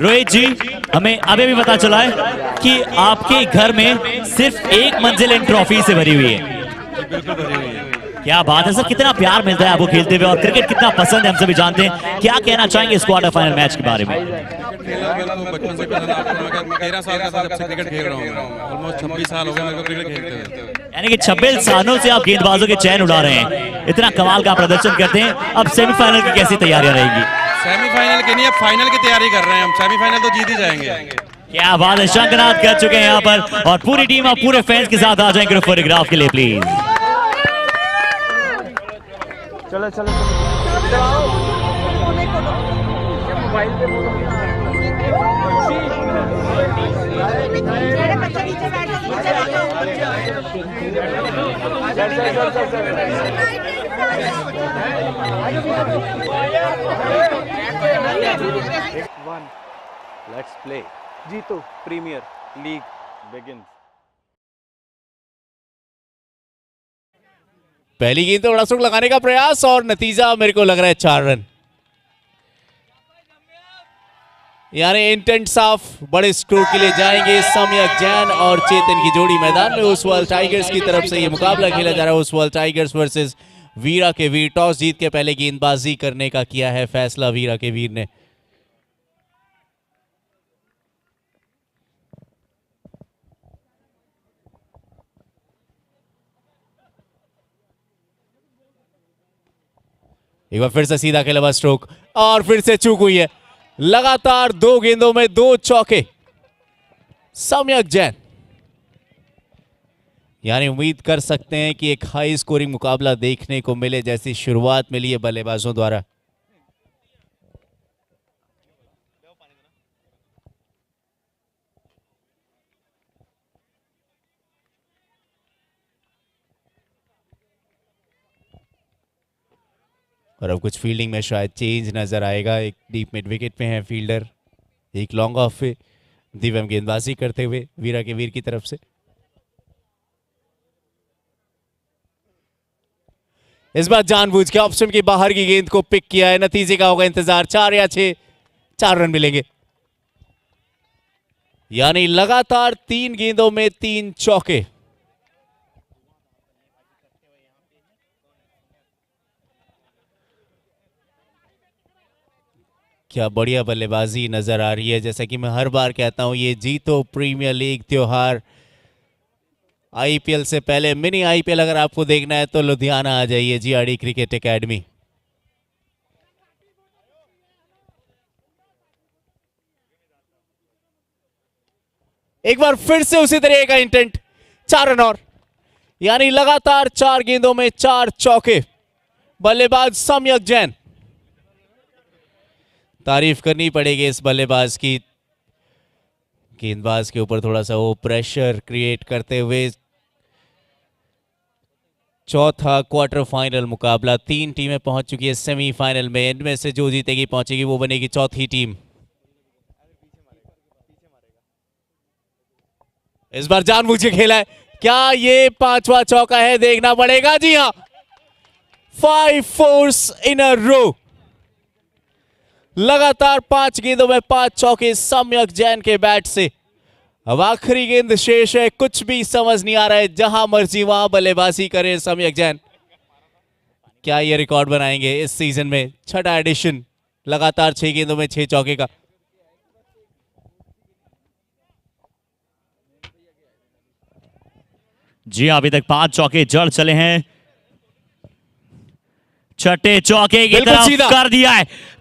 रोहित जी, हमें अभी भी पता चला है कि आपके घर में सिर्फ एक मंजिल इन ट्रॉफी से भरी हुई है। बिल्कुल भरी हुई है। क्या बात है सर, कितना प्यार मिलता है आपको खेलते हुए और क्रिकेट कितना पसंद है हम सभी जानते हैं। क्या कहना चाहेंगे इस क्वार्टर फाइनल मैच के बारे में? खेला मेरे को बचपन से पसंद आता है। मैं 13 साल का था जब से क्रिकेट खेल रहा हूँ। ऑलमोस्ट 26 साल हो गए मेरे को क्रिकेट खेलते हुए। यानी कि 26 सालों से आप गेंदबाजों के चैन उड़ा रहे हैं, इतना कमाल का प्रदर्शन करते हैं। अब सेमीफाइनल की कैसी तैयारियां रहेंगी? सेमीफाइनल की नहीं, अब फाइनल की तैयारी कर रहे हैं हम। सेमीफाइनल तो जीत ही जाएंगे। क्या बात है, शंकरनाथ कर चुके हैं यहाँ पर और पूरी टीम अब पूरे फैंस के साथ आ जाए ग्रुप फोटोग्राफ के लिए प्लीज। चलो चलो चलो मोबाइल पे लेट्स प्ले। जीतो प्रीमियर लीग बिगिंस। पहली गेंद तो बड़ा स्ट्रोक लगाने का प्रयास और नतीजा मेरे को लग रहा है 4 रन। यानी इंटेंट साफ, बड़े स्ट्रोक के लिए जाएंगे सम्यक जैन और चेतन की जोड़ी मैदान में। ओसवाल टाइगर्स की तरफ से ये मुकाबला खेला जा रहा है। ओसवाल टाइगर्स वर्सेस वीरा के वीर। टॉस जीत के पहले गेंदबाजी करने का किया है फैसला वीरा के वीर ने। एक बार फिर से सीधा खेला हुआ स्ट्रोक और फिर से चूक हुई है। लगातार 2 गेंदों में 2 चौके सम्यक जैन। यानी उम्मीद कर सकते हैं कि एक हाई स्कोरिंग मुकाबला देखने को मिले जैसी शुरुआत मिली है बल्लेबाजों द्वारा। और अब कुछ फील्डिंग में शायद चेंज नजर आएगा। एक डीप मिड विकेट पे है फील्डर, एक लॉन्ग ऑफ पे दिव्यम गेंदबाजी करते हुए वीरा के वीर की तरफ से। इस बार जानबूझ के ऑप्शन के बाहर की गेंद को पिक किया है। नतीजे का होगा इंतजार। 4 या 6, 4 रन मिलेंगे। यानी लगातार 3 गेंदों में 3 चौके। क्या बढ़िया बल्लेबाजी नजर आ रही है। जैसा कि मैं हर बार कहता हूं, ये जीतो प्रीमियर लीग त्योहार आईपीएल से पहले मिनी आईपीएल अगर आपको देखना है तो लुधियाना आ जाइए, जीआरडी क्रिकेट एकेडमी। एक बार फिर से उसी तरह का इंटेंट। 4 रन और, यानी लगातार 4 गेंदों में 4 चौके। बल्लेबाज सम्यक जैन, तारीफ करनी पड़ेगी इस बल्लेबाज की। गेंदबाज के ऊपर थोड़ा सा वो प्रेशर क्रिएट करते हुए चौथा क्वार्टर फाइनल मुकाबला। 3 टीमें पहुंच चुकी है सेमीफाइनल में। इनमें से जो जीतेगी पहुंचेगी, वो बनेगी चौथी टीम। इस बार जानबूझ के खेला है। क्या ये 5वां चौका है? देखना पड़ेगा। जी हां, 5 फोर्स इन अ रो। लगातार 5 गेंदों में 5 चौके सम्यक जैन के बैट से। अब आखिरी गेंद शेष है, कुछ भी समझ नहीं आ रहा है। जहां मर्जी वहां बल्लेबाजी करें सम्यक जैन। क्या ये रिकॉर्ड बनाएंगे इस सीजन में? 6वां एडिशन, लगातार 6 गेंदों में 6 चौके का। जी अभी तक 5 चौके जड़ चले हैं। छठे चौके की तरफ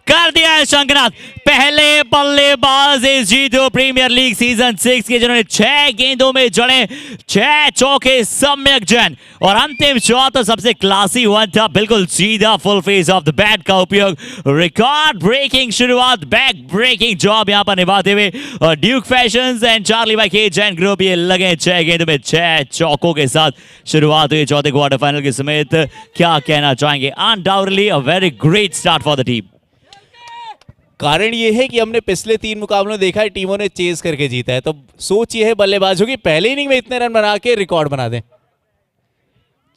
कर दिया है शंकरनाथ। पहले बल्लेबाज इस जीतो प्रीमियर लीग सीजन 6 के, जिन्होंने 6 गेंदों में जड़े 6 चौके सम्यक जैन। और अंतिम शॉट तो सबसे क्लासी हुआ था, बिल्कुल सीधा full face of the bat का उपयोग। रिकॉर्ड ब्रेकिंग शुरुआत, बैक ब्रेकिंग जॉब यहां पर निभाते हुए। और Duke fashions and Charlie by के जैन ग्रुप ये लगे 6 गेंदों में 6 चौकों के साथ शुरुआत हुई चौथे क्वार्टर फाइनल के समेत। क्या कहना चाहेंगे? Undoubtedly a very great start for the team. कारण ये है कि हमने पिछले 3 मुकाबलों में देखा है टीमों ने चेज करके जीता है। तो सोच ये है बल्लेबाजों की पहले इनिंग में इतने रन बना के रिकॉर्ड बना दें।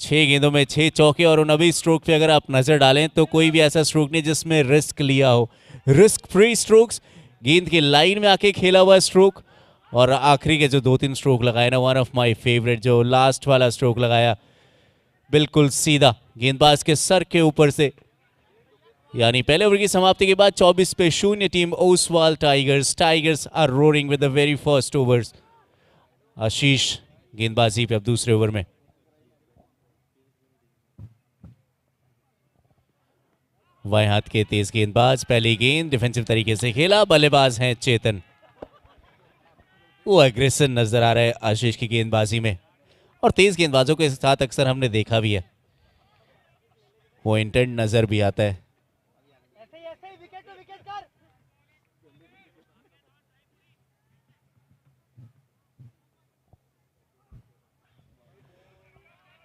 6 गेंदों में 6 चौके। और उन अभी स्ट्रोक पे अगर आप नजर डालें तो कोई भी ऐसा स्ट्रोक नहीं जिसमें रिस्क लिया हो। रिस्क फ्री स्ट्रोक्स, गेंद की लाइन में आके खेला हुआ स्ट्रोक, और आखिरी के जो 2-3 स्ट्रोक लगाए ना, वन ऑफ माय फेवरेट, जो लास्ट वाला स्ट्रोक लगाया बिल्कुल सीधा गेंदबाज के सर के ऊपर से। यानी पहले ओवर की समाप्ति के बाद 24-0 team Oswal tigers are roaring with the very first overs. Ashish गेंदबाजी पे अब दूसरे ओवर में। बाएं हाथ के तेज गेंदबाज, पहली गेंद डिफेंसिव तरीके से खेला, बल्लेबाज हैं चेतन। वो एग्रेसिव नजर आ रहा है आशीष की गेंदबाजी में, और तेज गेंदबाजों के साथ अक्सर हमने देखा भी है, वो इंटेंट नजर भी आता है।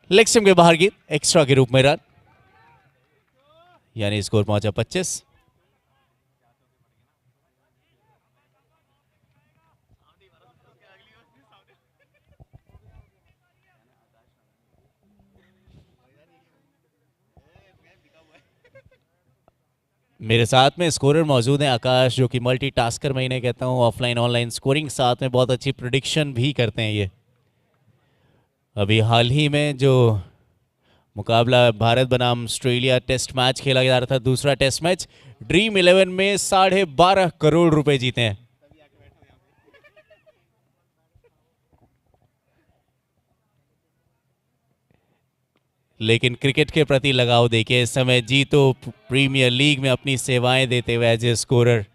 लेग स्टंप के बाहर गेंद, एक्स्ट्रा के रूप में रन, यानी स्कोर पहुंचा 25। मेरे साथ में स्कोरर मौजूद हैं आकाश, जो कि मल्टीटास्कर मैं इन्हें कहता हूं, ऑफलाइन ऑनलाइन स्कोरिंग साथ में बहुत अच्छी प्रेडिक्शन भी करते हैं ये। अभी हाल ही में जो मुकाबला भारत बनाम ऑस्ट्रेलिया टेस्ट मैच खेला जा रहा था, दूसरा टेस्ट मैच, ड्रीम 11 में 12.5 करोड़ रुपए जीते हैं। लेकिन क्रिकेट के प्रति लगाव देखिए इस समय, जीतो प्रीमियर लीग में अपनी सेवाएं देते हुए एज ए स्कोरर।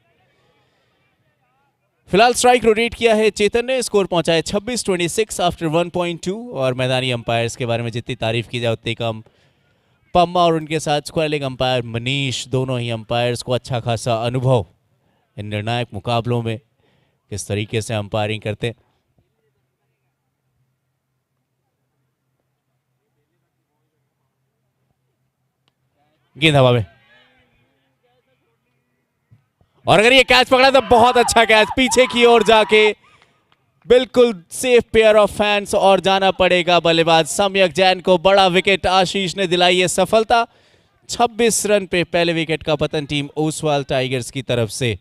फिलहाल स्ट्राइक रोटेट किया है चेतन ने, स्कोर पहुंचा है 26-26 आफ्टर 1.2। और मैदानी अंपायर्स के बारे में जितनी तारीफ की जाए उतनी कम। पम्मा और उनके साथ स्क्वायर लेग अंपायर मनीष, दोनों ही अंपायर्स को अच्छा खासा अनुभव इन निर्णायक मुकाबलों में, किस तरीके से अंपायरिंग करते हैं। गेंद हवा में, और अगर ये कैच पकड़ा तो बहुत अच्छा कैच, पीछे की ओर जाके बिल्कुल सेफ पेयर ऑफ फैंस, और जाना पड़ेगा बल्लेबाज सम्यक जैन को। बड़ा विकेट आशीष ने दिलाई है सफलता। 26 रन पे पहले विकेट का पतन टीम ओसवाल टाइगर्स की तरफ से।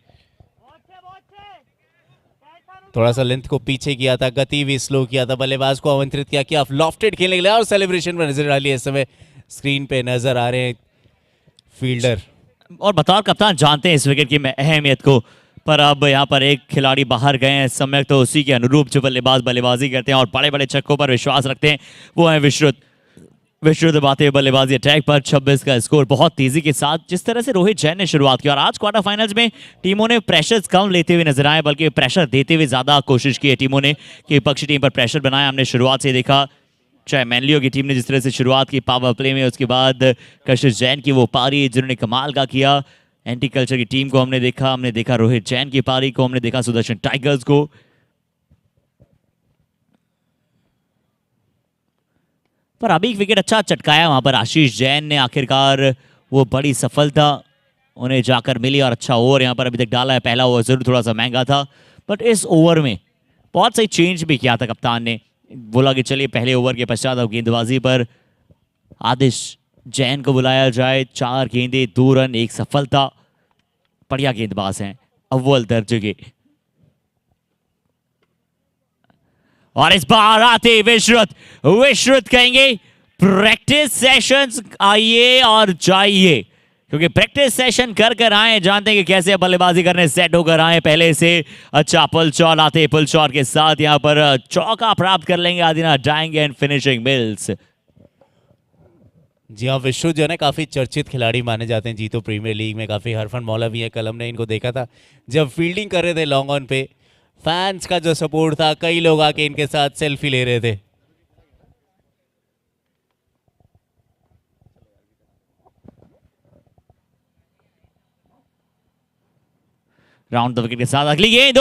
थोड़ा सा लेंथ को पीछे किया था, गति भी स्लो किया था, बल्लेबाज को आमंत्रित किया कि आप लॉफ्टेड खेलने के लिए, और सेलिब्रेशन में नजर डालिए इस समय स्क्रीन पे नजर आ रहे हैं फील्डर। और बतौर कप्तान जानते हैं इस विकेट की अहमियत को, पर अब यहाँ पर एक खिलाड़ी बाहर गए हैं, सम्यक तो उसी के अनुरूप जो बल्लेबाज बल्लेबाजी करते हैं और बड़े बड़े छक्कों पर विश्वास रखते हैं, वो है विश्रुत बातें बल्लेबाजी अटैक पर। 26 का स्कोर बहुत तेजी के साथ जिस तरह से रोहित जैन ने शुरुआत की, और आज क्वार्टर फाइनल्स में टीमों ने प्रेशर्स कम लेते हुए नजर आए, बल्कि प्रेशर देते हुए ज्यादा कोशिश की है टीमों ने कि विपक्षी टीम पर प्रेशर बनाया। हमने शुरुआत से देखा, चाहे मैनलियो की टीम ने जिस तरह से शुरुआत की पावर प्ले में, उसके बाद कशिश जैन की वो पारी जिन्होंने कमाल का किया। एंटी कल्चर की टीम को हमने देखा रोहित जैन की पारी को, हमने देखा सुदर्शन टाइगर्स को। पर अभी एक विकेट अच्छा चटकाया वहां पर आशीष जैन ने, आखिरकार वो बड़ी सफलता उन्हें जाकर मिली, और अच्छा ओवर यहाँ पर अभी तक डाला है। पहला ओवर जरूर थोड़ा सा महंगा था, बट इस ओवर में बहुत सही चेंज भी किया था कप्तान ने। बोला कि चलिए पहले ओवर के पश्चात अब गेंदबाजी पर आदिश जैन को बुलाया जाए। 4 गेंदें 2 रन 1 सफलता, बढ़िया गेंदबाज हैं अव्वल दर्जे के। और इस बार आते विश्रुत कहेंगे प्रैक्टिस सेशंस आइए और जाइए, क्योंकि प्रैक्टिस सेशन कर आए, जानते हैं कि कैसे बल्लेबाजी करने सेट होकर आए पहले से। अच्छा पुल शॉट आते, पुल शॉट के साथ यहां पर चौका प्राप्त कर लेंगे Adinath dyeing and finishing mills. जी हाँ, विश्व जो है ना काफ़ी चर्चित खिलाड़ी माने जाते हैं जीतो प्रीमियर लीग में, काफ़ी हरफन मौला भी है। कल हमने इनको देखा था जब फील्डिंग कर रहे थे लॉन्ग ऑन पे, फैंस का जो सपोर्ट था, कई लोग आके इनके साथ सेल्फी ले रहे थे। राउंड द विकेट के साथ अगली गेंद,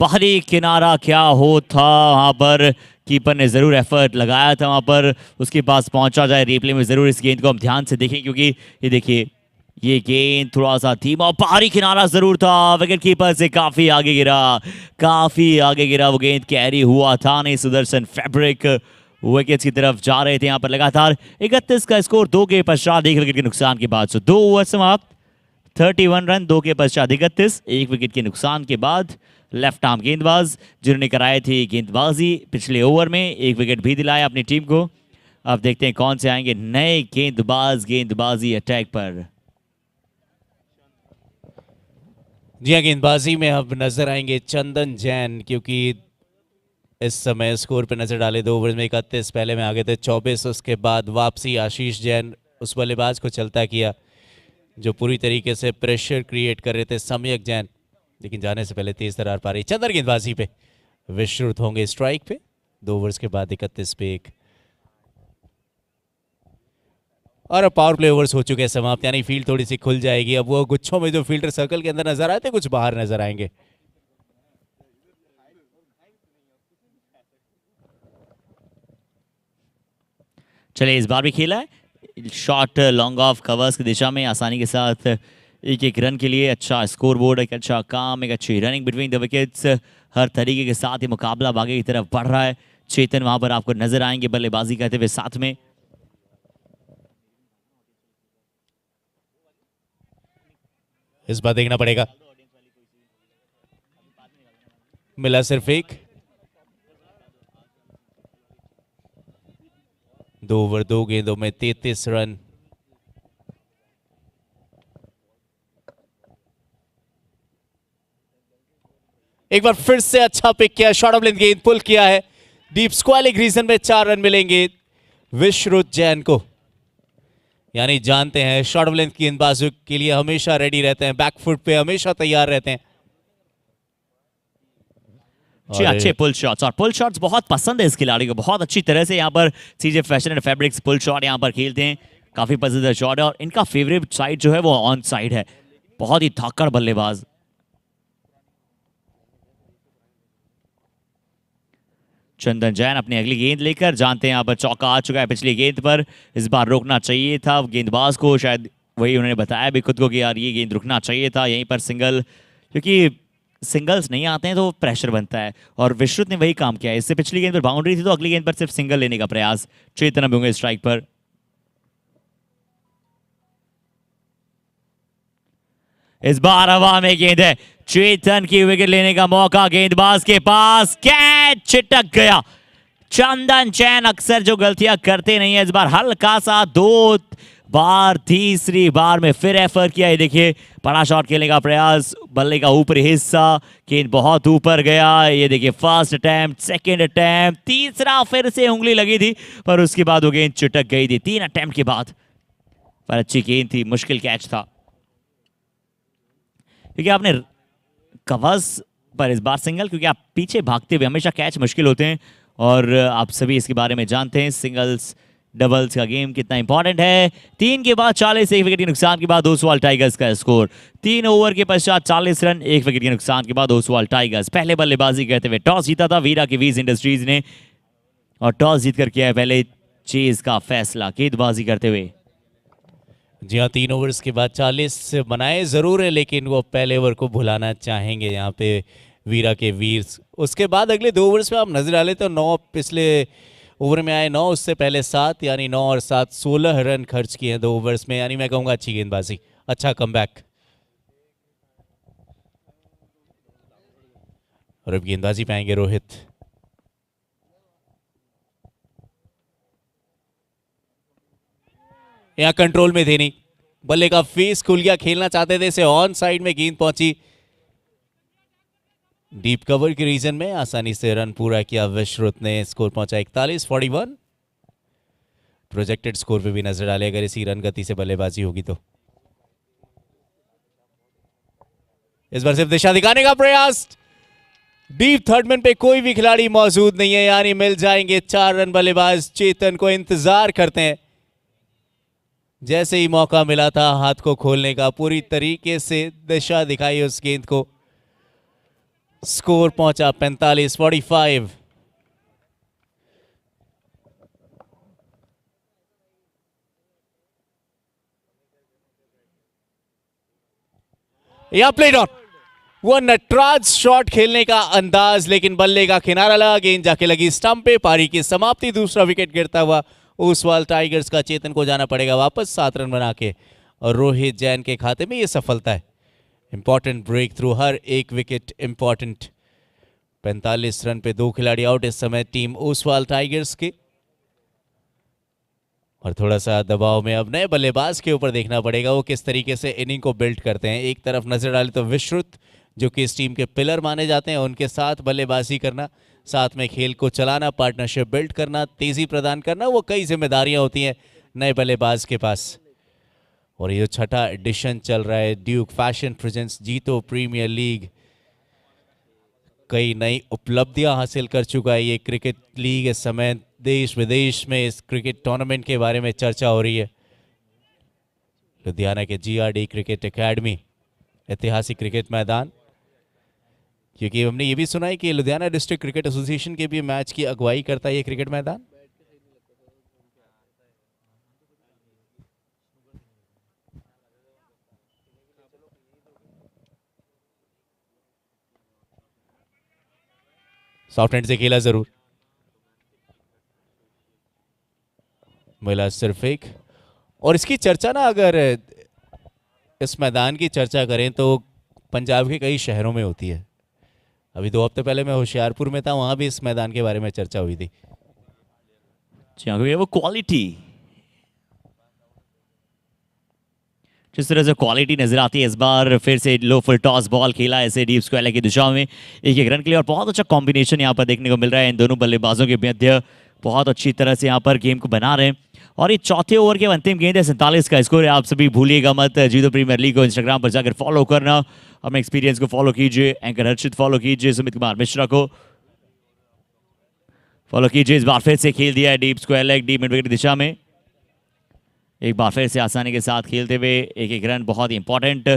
बाहरी किनारा क्या हो था वहां पर, कीपर ने जरूर एफर्ट लगाया था वहां पर उसके पास पहुंचा जाए। रिप्ले में जरूर इस गेंद को हम ध्यान से देखें, क्योंकि ये देखिए ये गेंद थोड़ा सा धीमा, बाहरी किनारा जरूर था, विकेट कीपर से काफी आगे गिरा वो गेंद, कैरी हुआ था नहीं। सुदर्शन फैब्रिक विकेट्स की तरफ जा रहे थे यहाँ पर लगातार। 31 का स्कोर 2 के पश्चात 1 विकेट के नुकसान के बाद। 2 ओवर समाप्त, 31 रन, 2 के पश्चात 31, 1 विकेट के नुकसान के बाद लेफ्ट आर्म गेंदबाज जिन्होंने कराई थी गेंदबाजी पिछले ओवर में, 1 विकेट भी दिलाया अपनी टीम को। अब देखते हैं कौन से आएंगे नए गेंदबाज गेंदबाजी अटैक पर। जी हाँ, गेंदबाजी में अब नजर आएंगे चंदन जैन, क्योंकि इस समय स्कोर पे नजर डाले 2 ओवर में 31, पहले में आगे थे 24, उसके बाद वापसी आशीष जैन उस बल्लेबाज को चलता किया जो पूरी तरीके से प्रेशर क्रिएट कर रहे थे सम्यक जैन, लेकिन जाने से पहले तेज तरार पारी चंदन गेंदबाजी पे विश्रुत होंगे स्ट्राइक पे 2 ओवर्स के बाद 31 पे 1। और अब पावर प्ले ओवर्स हो चुके हैं समाप्त, यानी फील्ड थोड़ी सी खुल जाएगी। अब वो गुच्छों में जो फील्डर सर्कल के अंदर नजर आए थे कुछ बाहर नजर आएंगे। चलिए इस बार भी खेला है शॉट लॉन्ग ऑफ कवर्स की दिशा में आसानी के साथ 1-1 रन के लिए अच्छा स्कोर बोर्ड, एक अच्छा काम, एक अच्छी रनिंग बिटवीन द विकेट्स, हर तरीके के साथ ये मुकाबला आगे की तरफ बढ़ रहा है। चेतन वहां पर आपको नजर आएंगे बल्लेबाजी करते हुए साथ में। इस बार देखना पड़ेगा, मिला सिर्फ 1, 2 ओवर 2 गेंदों में 33 रन। एक बार फिर से अच्छा पिक किया, शॉर्ट ऑफ लेंथ गेंद पुल किया है, डीप स्क्वालिक रीजन में 4 रन मिलेंगे विश्रुत जैन को। यानी जानते हैं शॉर्ट ऑफ लेंथ गेंदबाजों के लिए हमेशा रेडी रहते हैं, बैकफुट पे हमेशा तैयार रहते हैं। अच्छे पुल शॉट्स, और पुल शॉट्स बहुत पसंद है इस खिलाड़ी को, बहुत अच्छी तरह से यहाँ पर CJ fashion and fabrics pull shot यहाँ पर खेलते हैं, काफी पसंदीदा शॉट है और इनका फेवरेट साइड जो है वो ऑन साइड है, बहुत ही धाकड़ बल्लेबाज। चंदन जैन अपनी अगली गेंद लेकर, जानते हैं यहाँ पर चौका आ चुका है पिछली गेंद पर, इस बार रोकना चाहिए था गेंदबाज को, शायद वही उन्होंने बताया भी खुद को कि यार ये गेंद रुकना चाहिए था, यहीं पर सिंगल, क्योंकि सिंगल्स नहीं आते हैं तो प्रेशर बनता है और विश्रुत ने वही काम किया है। इससे पिछली गेंद पर बाउंड्री थी तो अगली गेंद पर सिर्फ सिंगल लेने का प्रयास। चेतन अब होंगे स्ट्राइक पर। इस बार हवा में गेंद है, चेतन की विकेट लेने का मौका गेंदबाज के पास, कैच छिटक गया। चंदन जैन अक्सर जो गलतियां करते नहीं है, इस बार हल्का सा 2 बार, तीसरी बार में फिर एफर्ट किया। ये देखिए बड़ा शॉट खेलने का प्रयास, बल्ले का ऊपरी हिस्सा, गेंद बहुत ऊपर गया। ये देखिए फर्स्ट अटेम्प्ट, सेकंड अटेम्प्ट, तीसरा फिर से उंगली लगी थी पर उसके बाद वो गेंद चिटक गई थी 3 अटेम्प्ट के बाद, पर अच्छी गेंद थी, मुश्किल कैच था क्योंकि आपने कवर्स पर इस बार सिंगल, क्योंकि आप पीछे भागते हुए हमेशा कैच मुश्किल होते हैं और आप सभी इसके बारे में जानते हैं सिंगल्स डबल्स का गेम कितना इंपॉर्टेंट है। 3 के बाद 40, 1 विकेट के नुकसान के बाद 2 सवाल टाइगर्स का स्कोर। 3 ओवर के पश्चात 40 रन, 1 विकेट के नुकसान के बाद 2 सवाल टाइगर्स। पहले बल्लेबाजी करते हुए टॉस जीता था वीरा की वीज इंडस्ट्रीज ने और टॉस जीत कर किया है पहले चेज का फैसला गेंदबाजी करते हुए। जी हाँ, 3 ओवर्स के बाद 40 बनाए जरूर है, लेकिन वो पहले ओवर को भुलाना चाहेंगे यहाँ पे वीरा के वीर। उसके बाद अगले 2 ओवर्स में आप नजर डालें तो 9 पिछले ओवर में आए, 9 उससे पहले 7, यानी 9 और 7 16 रन खर्च किए हैं 2 ओवर्स में, यानी मैं कहूँगा अच्छी गेंदबाजी, अच्छा कमबैक। और अब गेंदबाजी पे आएंगे रोहित। यहाँ कंट्रोल में थे नहीं, बल्ले का फेस खुल गया, खेलना चाहते थे इसे, ऑन साइड में गेंद पहुंची, डीप कवर के रीजन में आसानी से रन पूरा किया विश्रुत ने। स्कोर पहुंचा 41-41। प्रोजेक्टेड स्कोर पे भी नजर डाले अगर इसी रन गति से बल्लेबाजी होगी तो। इस बार सिर्फ दिशा दिखाने का प्रयास, डीप थर्ड मैन पे कोई भी खिलाड़ी मौजूद नहीं है, यानी मिल जाएंगे 4 रन। बल्लेबाज चेतन को इंतजार करते हैं, जैसे ही मौका मिला था हाथ को खोलने का, पूरी तरीके से दिशा दिखाई उस गेंद को। स्कोर पहुंचा 45-45। यहां प्लेड ऑन, वो नटराज शॉट खेलने का अंदाज, लेकिन बल्ले का किनारा लगा, गेंद जाके लगी स्टंप पे। पारी की समाप्ति, दूसरा विकेट गिरता हुआ ओसवाल टाइगर्स का। चेतन को जाना पड़ेगा वापस 7 रन बना के और रोहित जैन के खाते में ये सफलता है। इंपॉर्टेंट ब्रेक थ्रू, हर एक विकेट इंपॉर्टेंट। 45 रन पे 2 खिलाड़ी आउट इस समय टीम ओसवाल टाइगर्स के। और थोड़ा सा दबाव में अब नए बल्लेबाज के ऊपर देखना पड़ेगा वो किस तरीके से इनिंग को बिल्ड करते हैं। एक तरफ नजर डाले तो विश्रुत जो कि इस टीम के पिलर माने जाते हैं, उनके साथ बल्लेबाजी करना, साथ में खेल को चलाना, पार्टनरशिप बिल्ड करना, तेजी प्रदान करना, वो कई जिम्मेदारियां होती हैं नए बल्लेबाज के पास। और ये जो छठा एडिशन चल रहा है ड्यूक फैशन प्रेजेंस जीतो प्रीमियर लीग, कई नई उपलब्धियां हासिल कर चुका है ये क्रिकेट लीग। इस समय देश विदेश में इस क्रिकेट टूर्नामेंट के बारे में चर्चा हो रही है। लुधियाना के GRD क्रिकेट एकेडमी, ऐतिहासिक क्रिकेट मैदान, क्योंकि हमने ये भी सुना है कि लुधियाना डिस्ट्रिक्ट क्रिकेट एसोसिएशन के भी मैच की अगुवाई करता है ये क्रिकेट मैदान। सॉफ्ट हैंड से खेला जरूर, मिला सिर्फ एक। और इसकी चर्चा ना अगर इस मैदान की चर्चा करें तो पंजाब के कई शहरों में होती है। अभी 2 हफ्ते पहले मैं होशियारपुर में था, वहां भी इस मैदान के बारे में चर्चा हुई थी। वो क्वालिटी, जिस तरह से क्वालिटी नजर आती है, इस बार फिर से लो फुल टॉस बॉल खेला ऐसे डीप स्क्वायर की दिशा में 1-1 रन के लिए। और बहुत अच्छा कॉम्बिनेशन यहाँ पर देखने को मिल रहा है इन दोनों बल्लेबाजों के मध्य, बहुत अच्छी तरह से यहाँ पर गेम को बना रहे हैं। और ये चौथे ओवर के अंतिम गेंद है, 47 का स्कोर है। आप सभी भूलिएगा मत, जीतो प्रीमियर लीग को इंस्टाग्राम पर जाकर फॉलो करना, अपने एक्सपीरियंस को फॉलो कीजिए, एंकर हर्षित फॉलो कीजिए, सुमित कुमार मिश्रा को फॉलो कीजिए। इस बार फिर से खेल दिया है deep square leg, deep mid wicket की दिशा में, एक बार फिर से आसानी के साथ खेलते हुए 1-1 रन, बहुत ही इंपॉर्टेंट।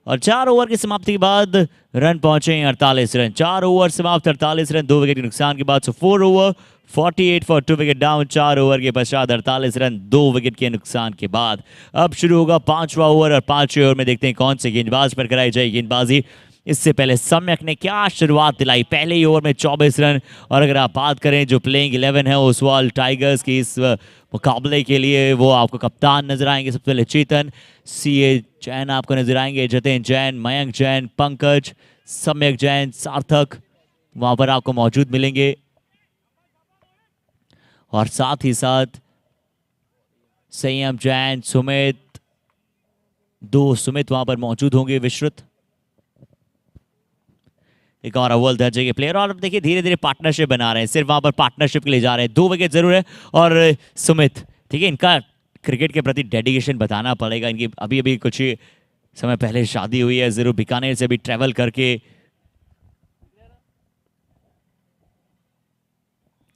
और 4 ओवर की समाप्ति के बाद रन पहुंचे हैं 48 रन। 4 ओवर समाप्त, 48 रन, 2 विकेट के नुकसान के बाद। 4 over 48 for 2 wicket down. 4 over के पश्चात 48 रन 2 विकेट के नुकसान के बाद। अब शुरू होगा 5वां ओवर और 5वें ओवर में देखते हैं कौन से गेंदबाज पर कराई जाए गेंदबाजी। इससे पहले सम्यक ने क्या शुरुआत दिलाई, पहले ही ओवर में 24 रन। और अगर आप बात करें जो प्लेइंग 11 है ओसवाल टाइगर्स की इस मुकाबले के लिए, वो आपको कप्तान नजर आएंगे। सबसे पहले चेतन, CA जैन आपको नजर आएंगे, जतिन जैन, मयंक जैन, पंकज, सम्यक जैन, सार्थक वहां पर आपको मौजूद मिलेंगे। और साथ ही साथ संयम जैन, सुमित, 2 सुमित वहां पर मौजूद होंगे, विश्रुत एक और अव्वल दर्जे के प्लेयर। और देखिए धीरे धीरे पार्टनरशिप बना रहे हैं, सिर्फ वहां पर पार्टनरशिप के लिए जा रहे हैं। 2 विकेट जरूर है। और सुमित, ठीक है, इनका क्रिकेट के प्रति डेडिकेशन बताना पड़ेगा। इनकी अभी अभी कुछ ही समय पहले शादी हुई है, जरूर बीकानेर से भी ट्रेवल करके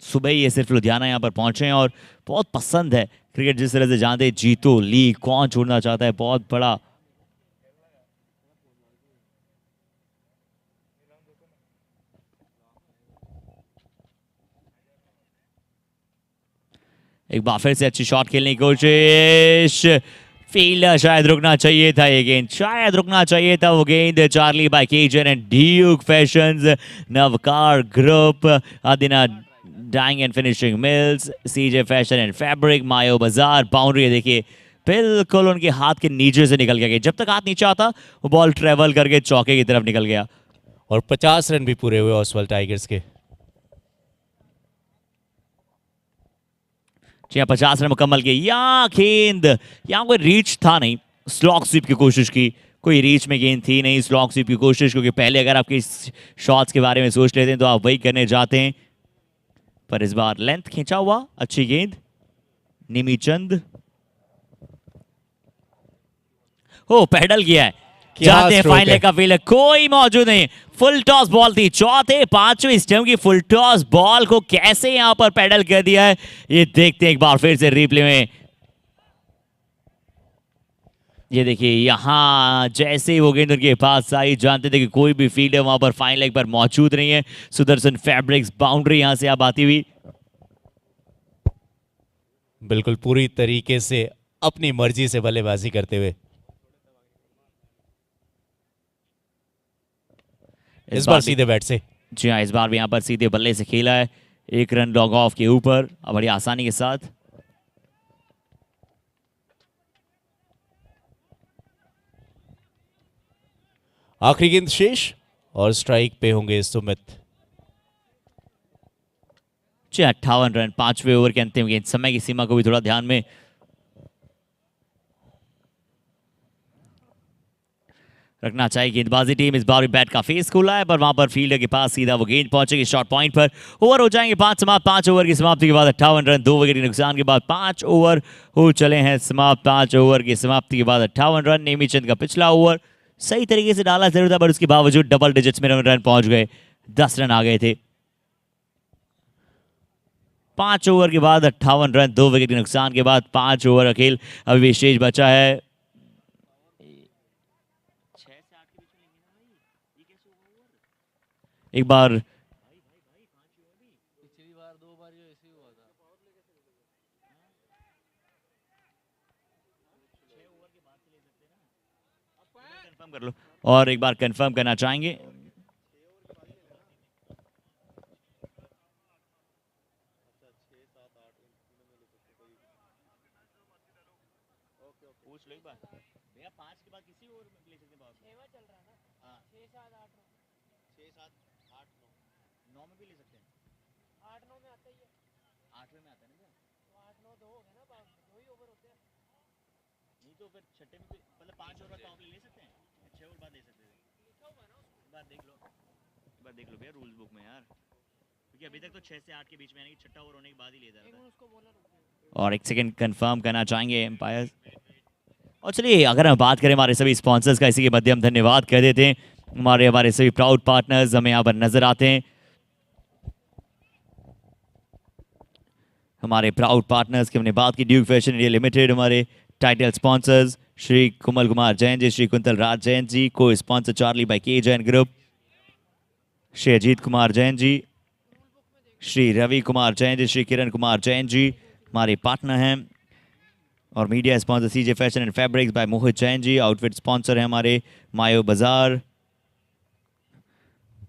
सुबह ही ये सिर्फ लुधियाना यहाँ पर पहुंचे हैं। और बहुत पसंद है क्रिकेट, जिस तरह से जानते हैं जीतो लीग कौन छोड़ना चाहता है, बहुत बड़ा एक बार फिर से अच्छी शॉट खेलने की कोशिश, फील्डर शायद रुकना चाहिए था, ये गेंद शायद रुकना चाहिए था वो गेंद। चार्ली बाय केजन and Duke fashions, Navkar group, Adina dyeing and finishing mills, CJ fashion and fabric, मायो बाजार। बाउंड्री देखिए बिल्कुल उनके हाथ के नीचे से निकल गया। जब तक हाथ नीचे आता वो बॉल ट्रेवल करके चौके की तरफ निकल गया। और 50 रन भी पूरे हुए ओसवाल टाइगर्स के। जी हाँ, 50 रन मुकम्मल किए। यहाँ गेंद, यहाँ कोई रीच था नहीं, स्लॉक स्वीप की कोशिश की, कोई रीच में गेंद थी नहीं, स्लॉक स्वीप की कोशिश। क्योंकि पहले अगर आपके शॉट्स के बारे में सोच लेते हैं तो आप वही करने जाते हैं, पर इस बार लेंथ खींचा हुआ, अच्छी गेंद। निमीचंद हो पैडल किया है, जाते हैं फाइनल का फील्ड, कोई मौजूद नहीं। फुल टॉस बॉल थी, चौथे 5वें स्टंप की फुल टॉस बॉल को कैसे यहां पर पैडल कर दिया है, ये देखते हैं एक बार फिर से रिप्ले में। ये देखिए यहां जैसे ही वो गेंद उनके पास आई, जानते थे कि कोई भी फील्ड है वहां पर फाइनल लेग पर मौजूद नहीं है। सुदर्शन फैब्रिक्स बाउंड्री यहां से अब आती हुई, बिल्कुल पूरी तरीके से अपनी मर्जी से बल्लेबाजी करते हुए। इस बार सीधे बैट से, जी हाँ, इस बार भी यहाँ पर सीधे बल्ले से खेला है, 1 रन लॉग ऑफ के ऊपर, बड़ी आसानी के साथ। आखिरी गेंद शेष और स्ट्राइक पे होंगे सुमित। 58 रन 5वें ओवर के अंतिम गेंद। समय की सीमा को भी थोड़ा ध्यान में रखना चाहिए। गेंदबाजी टीम इस बार भी बैट का फेस खोला है, पर वहां पर फील्डर के पास सीधा वो गेंद पहुंचेगी शॉर्ट पॉइंट पर। ओवर हो जाएंगे 5 समाप्त। 5 ओवर की समाप्ति के बाद 58 रन 2 विकेट के नुकसान के बाद 5 ओवर हो चले हैं समाप्त। 5 ओवर की समाप्ति के बाद 58 रन। नेमीचंद का पिछला ओवर सही तरीके से डाला जरूर था, पर उसके बावजूद डबल डिजिट्स में रन पहुंच गए। 10 रन आ गए थे। 5 ओवर के बाद 58 रन 2 विकेट के नुकसान के बाद 5 ओवर का खेल अभी भी शेष बचा है। एक बार कंफर्म कर लो और एक बार कंफर्म करना चाहेंगे। पूछ लो एक बार भैया, 5 के बाद किसी और ले सकते हैं। 6वां चल रहा है ना? हां 6 7 8 9 6 7 8 9 में भी ले सकते हैं। 8 9 में आता ही है। 8वें में आता है ना? तो 8 9 2 हो गया ना, 2 ही ओवर होते हैं। नहीं तो फिर छठे में भी मतलब 5 ओवर बाद तो ले सकते हैं। 6 ओवर बाद ले सकते हैं। लिखा हुआ है ना, एक बार देख लो, एक बार देख लो भैया रूल्स बुक में यार, क्योंकि अभी तक तो 6 से 8 के बीच में यानी कि छठा ओवर होने के बाद ही ले जा रहा है। और एक सेकंड कंफर्म करना चाहेंगे एम्पायर। और चलिए अगर हम बात करें हमारे सभी स्पॉन्सर्स का, इसी के मध्य हम धन्यवाद कर देते हैं। हमारे सभी प्राउड पार्टनर्स हमें यहाँ पर नजर आते हैं। हमारे प्राउड पार्टनर्स की हमने बात की, ड्यूक फैशन इंडिया लिमिटेड। हमारे title sponsors Shri Kumal Kumar Jain ji, Shri Kuntal Raj Jain ji. Co sponsor Charlie by K Jain group, Shri Ajit Kumar Jain ji, Shri Ravi Kumar Jain ji, Shri Kiran Kumar Jain ji हमारे पार्टनर हैं। और media sponsor CJ fashion and fabrics by Mohit Jain ji. Outfit sponsor है हमारे मायो बाजार।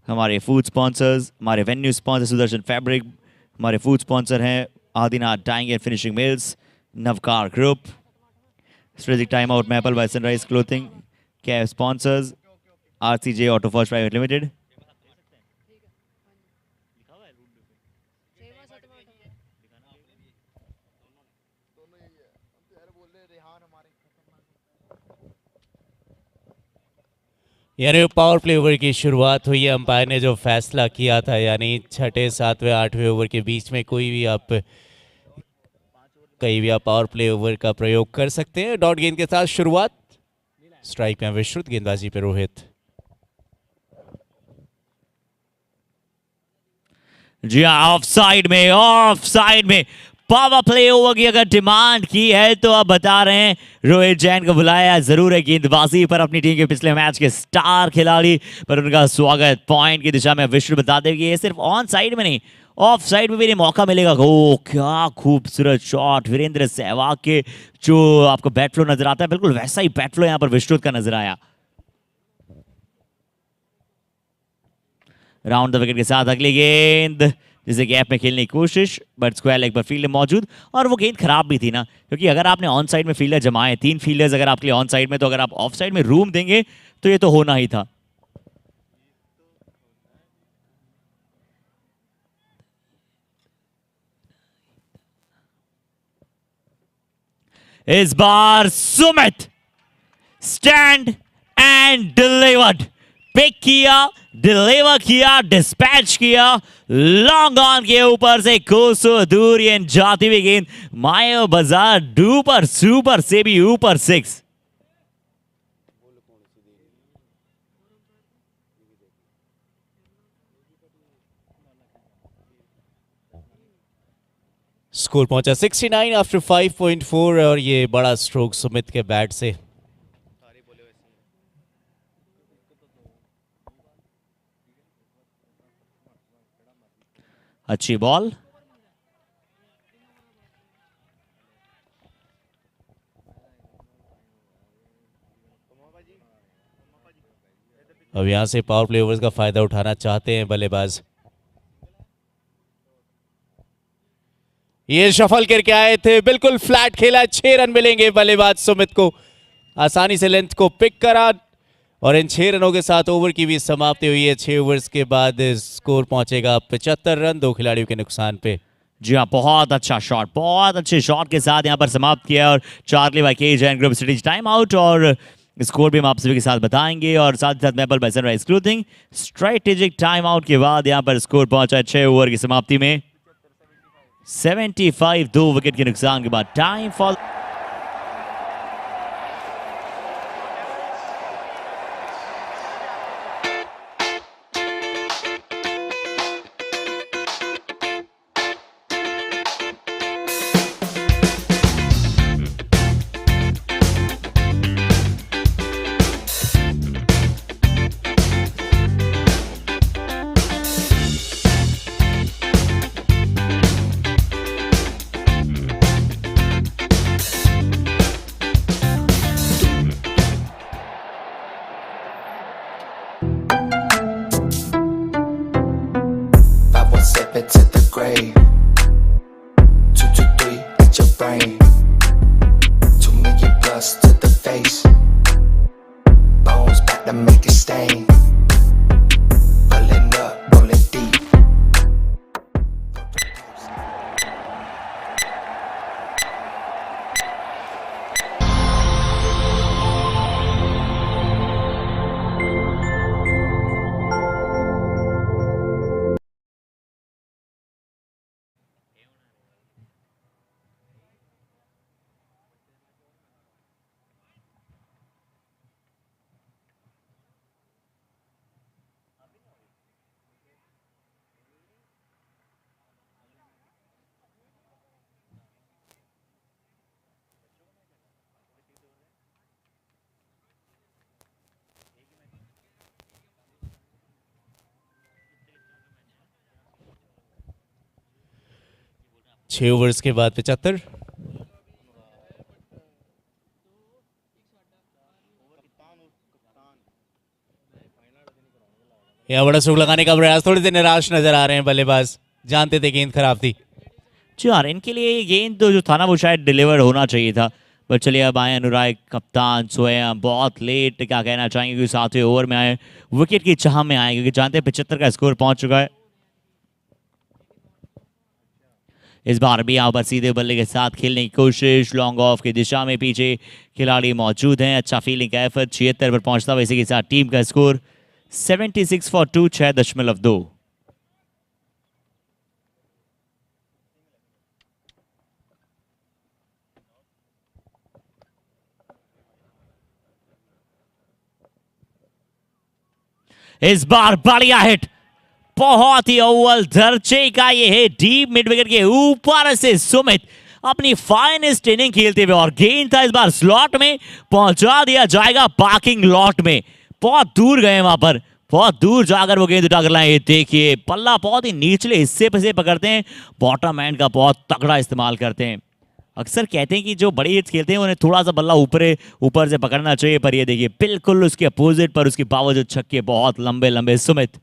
हमारे फूड स्पॉन्सर्स, हमारे वेन्यू स्पॉन्सर सुदर्शन फैब्रिक। हमारे फूड स्पॉन्सर हैं Adinath dyeing and finishing mills, Navkar group, strategic time out, maple by sunrise clothing. Cab sponsors RCJ auto first private limited. यानी power play over की शुरुआत हुई है। अंपायर ने जो फैसला किया था, यानी 6, 7, 8वें ओवर के बीच में कहीं भी आप पावर प्ले ओवर का प्रयोग कर सकते हैं। डॉट गेंद के साथ शुरुआत, स्ट्राइक में विश्रुत, गेंदबाजी पे रोहित। जी हाँ, ऑफ साइड में पावर प्ले ओवर की अगर डिमांड की है तो आप बता रहे हैं रोहित जैन को बुलाया जरूर है गेंदबाजी पर। अपनी टीम के पिछले मैच के स्टार खिलाड़ी पर उनका स्वागत। पॉइंट की दिशा में विश्व बता दें कि ये सिर्फ ऑन साइड में नहीं, ऑफ साइड में भी नहीं मौका मिलेगा। ओ क्या खूबसूरत शॉट वीरेंद्र सहवाग के, जो आपको बैट फ्लो नजर आता है बिल्कुल वैसा ही बैट फ्लो यहां पर विश्रुत का नजर आया। राउंड द विकेट के साथ अगली गेंद, जिसे गैप में खेलने की कोशिश, बट स्क्वायर लेग पर फील्डर मौजूद। और वो गेंद खराब भी थी ना, क्योंकि अगर आपने ऑन साइड में फील्डर जमाए, 3 फील्डर्स अगर आपके लिए ऑन साइड में, तो अगर आप ऑफ साइड में रूम देंगे तो ये तो होना ही था। इस बार Sumit stand and delivered, pick किया, डिलीवर किया, डिस्पैच किया, लॉन्ग ऑन के ऊपर से कोसों दूर ये जाती हुई गेंद मायो बाजार डूपर सुपर से भी ऊपर 6। स्कोर पहुंचा 69 आफ्टर 5.4 और ये बड़ा स्ट्रोक सुमित के बैट से। अच्छी बॉल, अब यहां से पावर प्ले ओवर्स का फायदा उठाना चाहते हैं बल्लेबाज। ये शफल करके आए थे, बिल्कुल फ्लैट खेला, 6 रन मिलेंगे बल्लेबाज सुमित को। आसानी से लेंथ को पिक करा और इन 6 रनों के साथ ओवर की भी समाप्ति हुई है। 6 ओवर्स के बाद स्कोर पहुंचेगा 75 रन 2 खिलाड़ियों के नुकसान पे। जी हाँ, बहुत अच्छा शॉट, बहुत अच्छे शॉट के साथ यहाँ पर समाप्त किया और चार्ली वाइकेज and group stage time out और स्कोर भी हम आप सभी के साथ बताएंगे और साथ ही साथ Maple by sunrise clothing strategic time out के बाद यहाँ पर स्कोर पहुंचा 6 ओवर की समाप्ति में 75, 2 विकेट के नुकसान के बाद। Time for Step it to the grave. 2, 2, 3 at your brain. 2 million plus to the face. Bones back to make a stain. Pulling up, rolling deep. छह ओवर्स के बाद 75। यहाँ बड़ा स्ट्रोक लगाने का प्रयास, थोड़ी देर निराश नजर आ रहे हैं बल्लेबाज, जानते थे गेंद खराब थी। जी यार, इनके लिए ये गेंद तो जो था ना वो शायद डिलीवर होना चाहिए था, पर चलिए अब आए अनुराग कप्तान स्वयं बहुत लेट, क्या कहना चाहेंगे क्योंकि 7वें ओवर में आए, विकेट की चाह में आए क्योंकि जानते हैं 75 का स्कोर पहुंच चुका है। इस बार भी यहाँ पर सीधे बल्ले के साथ खेलने की कोशिश, लॉन्ग ऑफ की दिशा में पीछे खिलाड़ी मौजूद हैं, अच्छा फील्डिंग का एफर्ट 76 पर पहुंचता हुआ, इसी के साथ टीम का स्कोर 76 फॉर 2, 6.2। इस बार बढ़िया हिट, बहुत ही अव्वल दर्जे का ये है, डीप मिड विकेट के ऊपर से सुमित अपनी फाइनेस्ट इनिंग खेलते हुए और गेंद था इस बार स्लॉट में, पहुंचा दिया जाएगा पार्किंग लॉट में। बहुत दूर गए वहां पर, बहुत दूर जाकर वो गेंद उठाकर लाए। देखिए पल्ला बहुत ही निचले हिस्से पे से पकड़ते हैं, बॉटम एंड का बहुत तगड़ा इस्तेमाल करते हैं। अक्सर कहते हैं कि जो बड़ी हिट्स खेलते हैं उन्हें थोड़ा सा बल्ला ऊपर से पकड़ना चाहिए, पर ये देखिए बिल्कुल उसके अपोजिट पर, उसके बावजूद छक्के बहुत लंबे लंबे। सुमित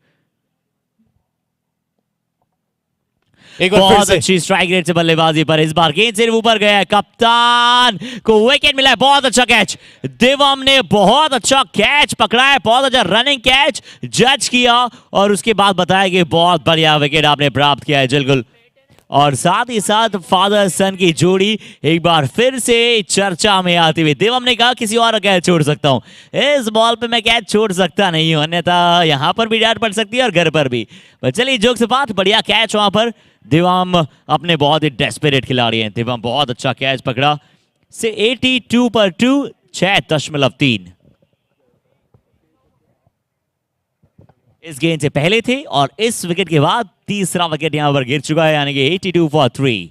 एक बहुत अच्छी स्ट्राइक रेट से बल्लेबाजी पर, इस बार गेंद सिर्फ ऊपर गया है, कप्तान को विकेट मिला है। बहुत अच्छा कैच, दिवम ने बहुत अच्छा कैच पकड़ा है, बहुत अच्छा रनिंग कैच जज किया और उसके बाद बताया कि बहुत बढ़िया विकेट आपने प्राप्त किया है। बिल्कुल, और साथ ही साथ फादर सन की जोड़ी एक बार फिर से चर्चा में आती हुई। दिवम ने कहा किसी और कैच छोड़ सकता हूं, इस बॉल पे मैं कैच छोड़ सकता नहीं हूं, अन्यथा यहां पर भी डांट पड़ सकती है और घर पर भी। पर चलिए जोक से बात, बढ़िया कैच वहां पर। दिवम अपने बहुत ही डेस्परेट खिलाड़ी हैं, दिवम बहुत अच्छा कैच पकड़ा से 82 पर 2, 6.3। इस गेंद से पहले थे और इस विकेट के बाद तीसरा विकेट यहां पर गिर चुका है, यानी कि 82 फॉर 3।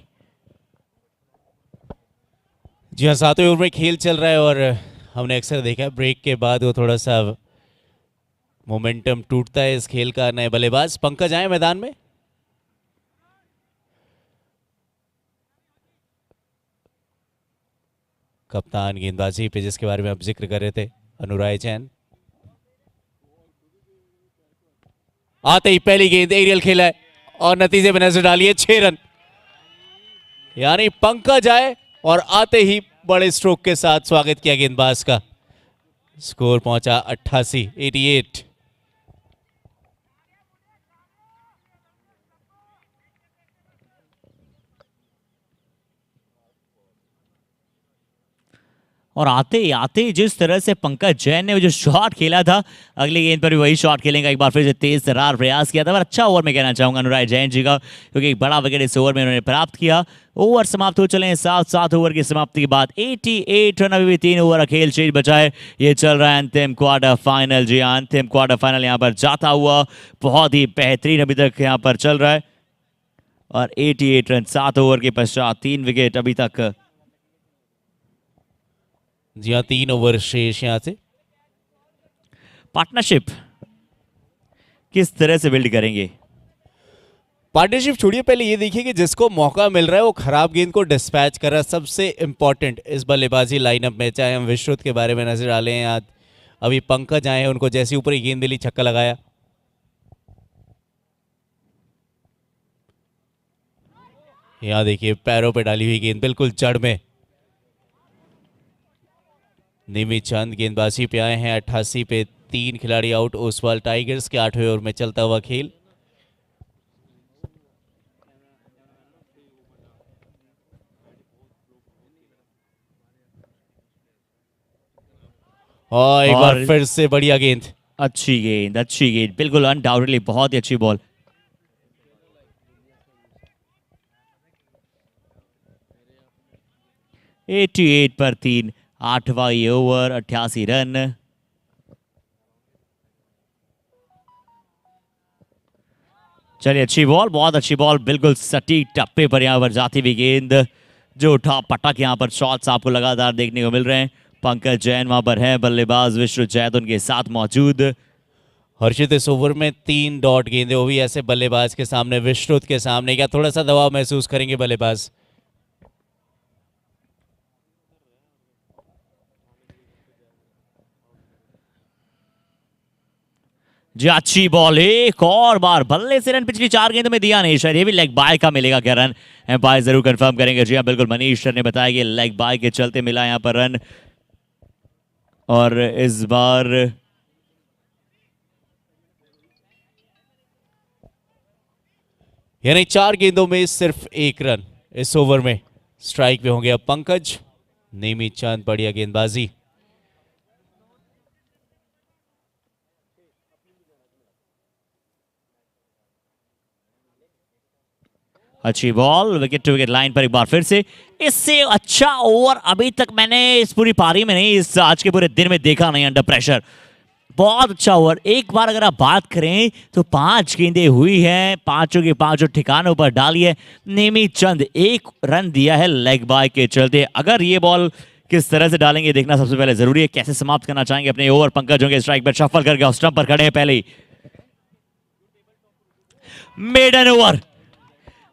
जी हाँ, 7वें ओवर में खेल चल रहा है और हमने अक्सर देखा है ब्रेक के बाद वो थोड़ा सा मोमेंटम टूटता है इस खेल का। नए बल्लेबाज पंकज आए मैदान में। कप्तान गेंदबाजी पे जिसके बारे में आप जिक्र कर रहे थे, अनुराग जैन। आते ही पहली गेंद एरियल खेला है और नतीजे में नजर डालिए 6 रन, यानी पंकज आए और आते ही बड़े स्ट्रोक के साथ स्वागत किया गेंदबाज का। स्कोर पहुंचा 88। और आते आते जिस तरह से पंकज जैन ने वो जो शॉट खेला था, अगली गेंद पर भी वही शॉट खेलेंगे। एक बार फिर से तेज तर्रार प्रयास किया था, पर अच्छा ओवर में कहना चाहूंगा अनुराग जैन जी का, क्योंकि एक बड़ा विकेट इस ओवर में उन्होंने प्राप्त किया। ओवर समाप्त हो चले हैं, 7 ओवर की समाप्ति के बाद 88 रन, अभी भी 3 ओवर खेल शेष बचा है। ये चल रहा है अंतिम क्वार्टर फाइनल। जी हाँ, अंतिम क्वार्टर फाइनल यहाँ पर जाता हुआ बहुत ही बेहतरीन अभी तक यहाँ पर चल रहा है। और 88 रन 7 ओवर के पश्चात 3 विकेट अभी तक। जी हाँ, 3 ओवर शेष यहाँ से। पार्टनरशिप किस तरह से बिल्ड करेंगे? पार्टनरशिप छोड़िए, पहले ये देखिए कि जिसको मौका मिल रहा है वो खराब गेंद को डिस्पैच कर रहा है। सबसे इंपॉर्टेंट इस बल्लेबाजी लाइनअप में, चाहे हम विश्रुत के बारे में नजर डालें या अभी पंकज आए हैं, उनको जैसी ऊपर ही गेंद मिली छक्का लगाया। यहाँ देखिए पैरों पे डाली हुई गेंद बिल्कुल जड़ में। निमी चंद गेंदबाजी पे आए हैं। 88 पे 3 खिलाड़ी आउट। ओसवाल टाइगर्स के 8वें ओवर में चलता हुआ खेल। और एक बार फिर से बढ़िया गेंद। अच्छी गेंद, बिल्कुल अनडाउटेडली बहुत ही अच्छी बॉल। एट पर 3, 8वां ये ओवर, 88 रन। चलिए, अच्छी बॉल, बहुत अच्छी बॉल, बिल्कुल सटीक टप्पे पर यहाँ पर जाती हुई गेंद, जो उठा पटक यहाँ पर शॉट्स आपको लगातार देखने को मिल रहे हैं। पंकज जैन वहां पर है, बल्लेबाज विश्रुत जैद उनके साथ मौजूद। हर्षित, इस ओवर में 3 डॉट गेंदे, वो भी ऐसे बल्लेबाज के सामने, विश्रुत के सामने। क्या थोड़ा सा दबाव महसूस करेंगे बल्लेबाज? जी, अच्छी बॉल, एक और बार बल्ले से रन पिछली 4 गेंदों में दिया नहीं, शायद ये भी लेग बाय का मिलेगा क्या रन? एम्पायर जरूर कंफर्म करेंगे। जी हाँ, बिल्कुल मनीष सर ने बताया कि लेग बाय के चलते मिला यहाँ पर रन। और इस बार यानी 4 गेंदों में सिर्फ 1 रन इस ओवर में। स्ट्राइक पे होंगे अब पंकज। नेमी चंद बढ़िया गेंदबाजी। अच्छी ball, wicket to wicket line पर एक बार फिर से। इससे अच्छा ओवर अभी तक मैंने इस पूरी पारी में नहीं, इस आज के पूरे दिन में देखा नहीं अंडर प्रेशर। बहुत अच्छा ओवर। एक बार अगर आप बात करें तो 5 गेंदें हुई हैं, पांचों के पांचों ठिकानों पर डाली है। नेमी चंद 1 रन दिया है लेग बाय के चलते। अगर ये बॉल किस तरह से डालेंगे देखना सबसे पहले जरूरी है। कैसे समाप्त करना चाहेंगे अपने ओवर? पंकज होंगे स्ट्राइक पर, शफल करके ऑफ स्टंप पर खड़े हैं पहले ही।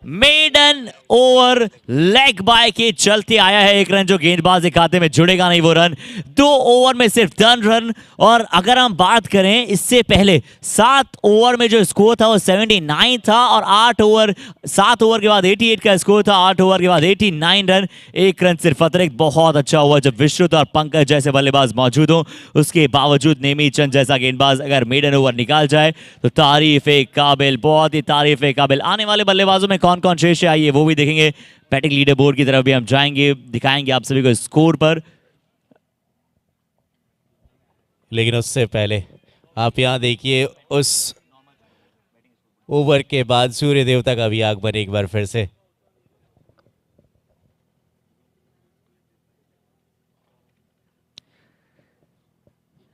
मेडन ओवर लेग बाय के चलते आया है 1 रन, जो गेंदबाज के खाते में जुड़ेगा नहीं वो रन। 2 ओवर में सिर्फ 10 रन। और अगर हम बात करें इससे पहले 7 ओवर में जो स्कोर था वो 79 था, और 7 ओवर के बाद 88 का स्कोर था, 8 ओवर के बाद 89 रन, 1 रन सिर्फ अतिरिक्त। बहुत अच्छा हुआ जब विश्रुत और पंकज जैसे बल्लेबाज मौजूद हों। उसके बावजूद नेमी चंद जैसा गेंदबाज अगर मेडन ओवर निकाल जाए तो तारीफ काबिल, बहुत ही तारीफ काबिल। आने वाले बल्लेबाजों में कौन कौन शेष है आइए वो भी देखेंगे। बैटिंग लीडर बोर्ड की तरफ भी हम जाएंगे, दिखाएंगे आप सभी को स्कोर पर। लेकिन उससे पहले आप यहां देखिए, उस ओवर के बाद सूर्य देवता का भी आगमन एक बार फिर से।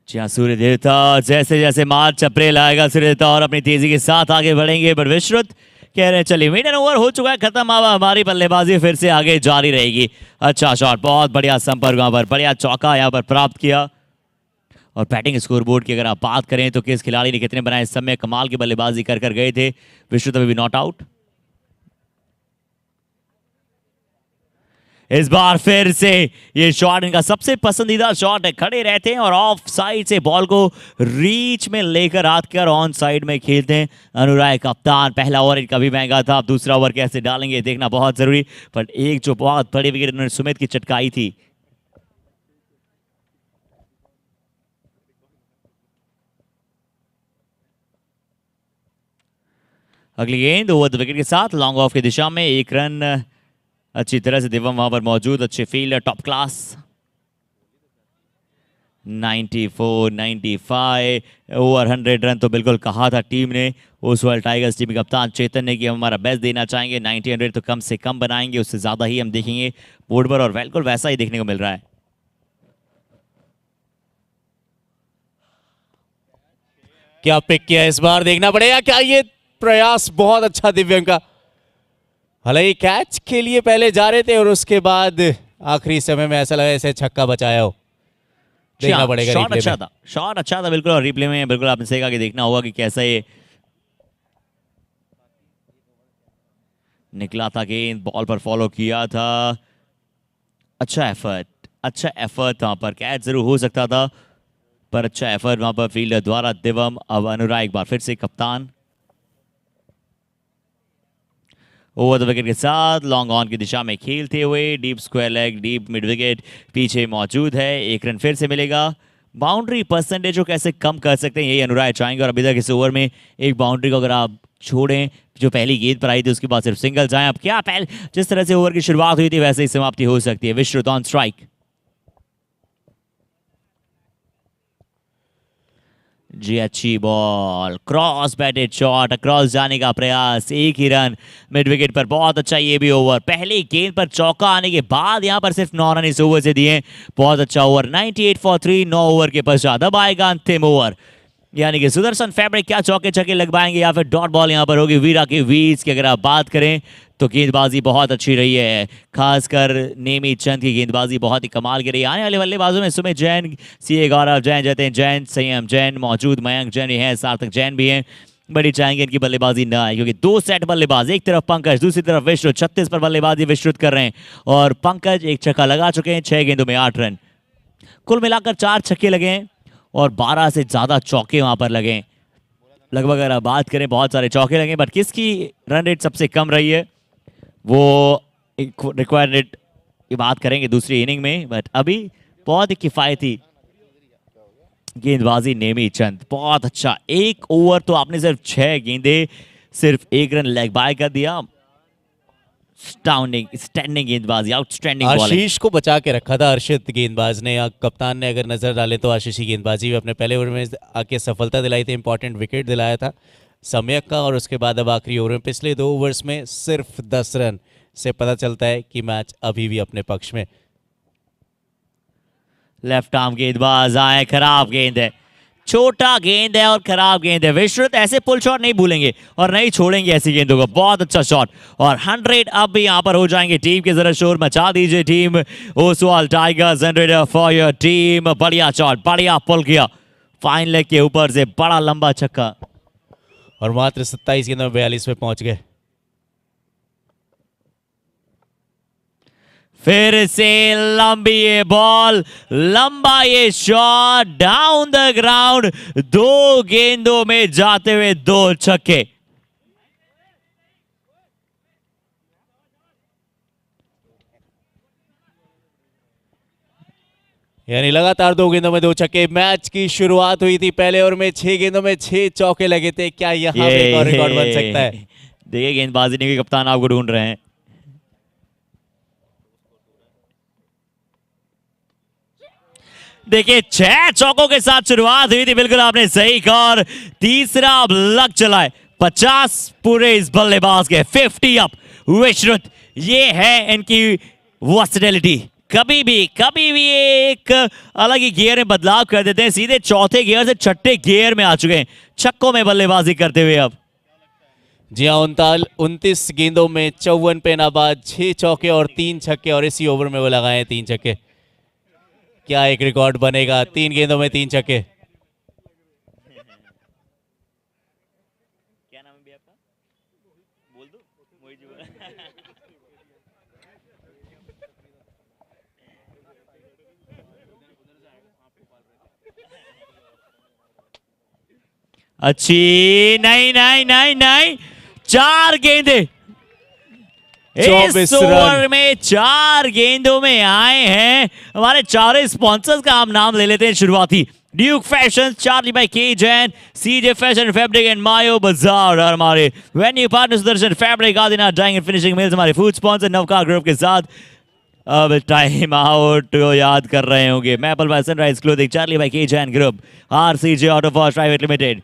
जी हाँ, सूर्य देवता जैसे जैसे मार्च अप्रैल आएगा, सूर्य देवता और अपनी तेजी के साथ आगे बढ़ेंगे। पर विश्रुत कह रहे हैं चलिए मेडन ओवर हो चुका है खत्म, अब हमारी बल्लेबाजी फिर से आगे जारी रहेगी। अच्छा शॉट, बहुत बढ़िया संपर्क वहां पर, बढ़िया चौका यहां पर प्राप्त किया। और बैटिंग स्कोरबोर्ड की अगर आप बात करें तो किस खिलाड़ी ने कितने बनाए, इस समय कमाल की बल्लेबाजी कर गए थे। विश्रुत अभी भी नॉट आउट। इस बार फिर से ये शॉट इनका सबसे पसंदीदा शॉट है। खड़े रहते हैं और ऑफ साइड से बॉल को रीच में लेकर आकर ऑन साइड में खेलते हैं अनुराग कप्तान। पहला ओवर इनका भी महंगा था, अब दूसरा ओवर कैसे डालेंगे देखना बहुत जरूरी। पर एक जो बहुत बड़ी विकेट उन्होंने सुमित की चटकाई थी। अगली गेंद ओवर द विकेट के साथ लॉन्ग ऑफ की दिशा में, 1 रन अच्छी तरह से दिवम वहां पर मौजूद, अच्छे fielder, top class. 94, 95 over 100 run तो बिल्कुल कहा था टीम ने, ओसवाल टाइगर्स टीम के कप्तान चेतन ने कि हम हमारा बेस्ट देना चाहेंगे, 90 100 तो कम से कम बनाएंगे, उससे ज़्यादा ही हम देखेंगे बोर्ड पर, और बिल्कुल वैसा ही देखने को मिल रहा है। क्या पिक किया इस बार, देखना पड़ेगा। क्या ये प्रयास बहुत अच्छा दिव्यांग का, हालांकि कैच के लिए पहले जा रहे थे और उसके बाद आखिरी समय में ऐसा लगा ऐसे छक्का बचाया हो। देखना पड़ेगा। शॉट अच्छा था, शॉट अच्छा था बिल्कुल, और रिप्ले में बिल्कुल आपने सही कहा कि देखना होगा कि कैसा ये निकला था गेंद, बॉल पर फॉलो किया था। अच्छा एफर्ट वहां पर, कैच जरूर हो सकता था पर अच्छा एफर्ट वहां पर फील्डर द्वारा दिवम। अब अनुराग एक बार फिर से कप्तान, ओवर द विकेट के साथ लॉन्ग ऑन की दिशा में खेलते हुए, deep square leg, deep mid wicket पीछे मौजूद है, 1 रन फिर से मिलेगा। बाउंड्री परसेंटेज को कैसे कम कर सकते हैं यही अनुराग चाहेंगे, और अभी तक इस ओवर में एक बाउंड्री को अगर आप छोड़ें जो पहली गेंद पर आई थी उसके बाद सिर्फ सिंगल जाएं, अब क्या पहले जिस तरह से ओवर की शुरुआत हुई थी वैसे ही समाप्ति हो सकती है। विश्रुत ऑन स्ट्राइक, जी अच्छी ball, cross batted shot, cross जाने का प्रयास, 1 ही रन मिड विकेट पर, बहुत अच्छा ये भी ओवर। पहली गेंद पर चौका आने के बाद यहां पर सिर्फ 9 रन इस ओवर से दिए, बहुत अच्छा ओवर। 98 for 3, 9 ओवर के पश्चात अब आएगा अंतिम ओवर, यानी कि सुदर्शन फैब्रिक क्या चौके छक्के लगवाएंगे या फिर डॉट बॉल यहां पर होगी। वीरा के वीज की अगर आप बात करें तो गेंदबाजी बहुत अच्छी रही है, खासकर नेमी चंद की गेंदबाजी बहुत ही कमाल की रही है। आने वाले बल्लेबाजों में सुमित जैन, सीए गौरव जैन, जतिन जैन, संयम जैन मौजूद, मयंक जैन हैं, सार्थक जैन भी हैं। बड़ी चाहेंगे इनकी बल्लेबाजी ना आए क्योंकि 2 सेट बल्लेबाज, एक तरफ पंकज दूसरी तरफ विश्रुत, 36 पर बल्लेबाजी विश्रुत कर रहे हैं और पंकज एक छक्का लगा चुके हैं, 6 गेंदों में 8 रन। कुल मिलाकर 4 छक्के लगे हैं और 12 से ज्यादा चौके वहां पर लगे, लगभग अगर आप बात करें बहुत सारे चौके लगे, बट किसकी रन रेट सबसे कम रही है वो रिक्वायर्ड रेट की बात करेंगे दूसरी इनिंग में, बट अभी बहुत ही किफायती गेंदबाजी नेमी चंद, बहुत अच्छा। 1 ओवर तो आपने सिर्फ 6 गेंदे सिर्फ 1 रन लेग बाय कर दिया, स्टैंडिंग गेंदबाजी, आउटस्टैंडिंग बॉलिंग। आशीष को बचा के रखा था अर्षित गेंदबाज ने, या कप्तान ने अगर नजर डाले तो आशीष की गेंदबाजी भी अपने पहले ओवर में आके सफलता दिलाई थी, इंपॉर्टेंट विकेट दिलाया था सम्यक का, और उसके बाद अब आखिरी ओवर में पिछले 2 ओवर्स में सिर्फ 10 रन से पता चलता है कि मैच अभी भी अपने पक्ष में। लेफ्ट आर्म गेंदबाज आए, खराब गेंद है, छोटा गेंद है और खराब गेंद है। विश्रुत ऐसे पुल शॉट नहीं भूलेंगे और नहीं छोड़ेंगे ऐसी गेंदों को, बहुत अच्छा शॉट, और 100 अब भी यहां पर हो जाएंगे। टीम के जरा शोर मचा दीजिए, team Oswal tigers 100 for your team. बढ़िया शॉट, बढ़िया पुल किया फाइन लेग के ऊपर से, बड़ा लंबा छक्का, और मात्र 27 गेंदों में 42 पे पहुंच गए। फिर से लंबी ये बॉल, लंबा ये शॉट, डाउन द ग्राउंड, 2 गेंदों में जाते हुए 2 छक्के। यानी लगातार 2 गेंदों में 2 छक्के। मैच की शुरुआत हुई थी पहले ओवर में 6 गेंदों में 6 चौके लगे थे, क्या यहाँ पे एक और रिकॉर्ड बन सकता है? देखिए गेंदबाजी नहीं, कप्तान आपको ढूंढ रहे हैं। देखिए 6 चौकों के साथ शुरुआत हुई थी, बिल्कुल आपने सही कहा, और तीसरा अब लग चला है। 50 पूरे इस बल्लेबाज के, 50 अप विश्रुत, ये है इनकी वर्सेटिलिटी। कभी भी एक अलग ही गियर में बदलाव कर देते हैं, सीधे चौथे गियर से छठे गियर में आ चुके हैं छक्कों में बल्लेबाजी करते हुए। अब जी हाँ, 29 गेंदों में 54 पे नाबाद, 6 चौके और 3 छक्के, और इसी ओवर में वो लगाए 3 छक्के। क्या एक रिकॉर्ड बनेगा? 3 गेंदों में 3 छक्के। क्या नाम है भैया आपका? बोल दो, मोहित जी बोला। अच्छी, नहीं 4 गेंदे, इस 24 ओवर रन। में 4 गेंदों में आए हैं हमारे चारों स्पॉन्सर्स का हम नाम ले लेते हैं शुरुआती। Duke fashion, Charlie by K Jain, CJ fashion fabric and Mayo Bazaar, और हमारे venue partner Sudarshan fabric, Adinath dyeing and finishing mills, हमारे फूड स्पॉन्सर नवकार ग्रुप के साथ। अब टाइम आउट को याद कर रहे होंगे। Maple by sunrise clothing, Charlie by K Jain group, RCJ auto force private limited.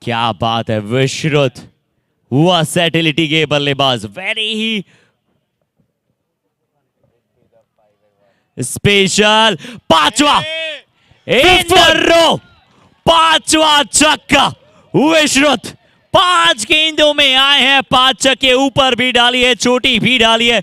क्या बात है, विश्रुत हुआ सेटिलिटी के बल्लेबाज, वेरी ही स्पेशल। पांचवा इन द रो, पांचवा छक्का विश्रुत। 5 गेंदों में आए हैं, 5 छक्के, ऊपर भी डाली है, चोटी भी डाली है,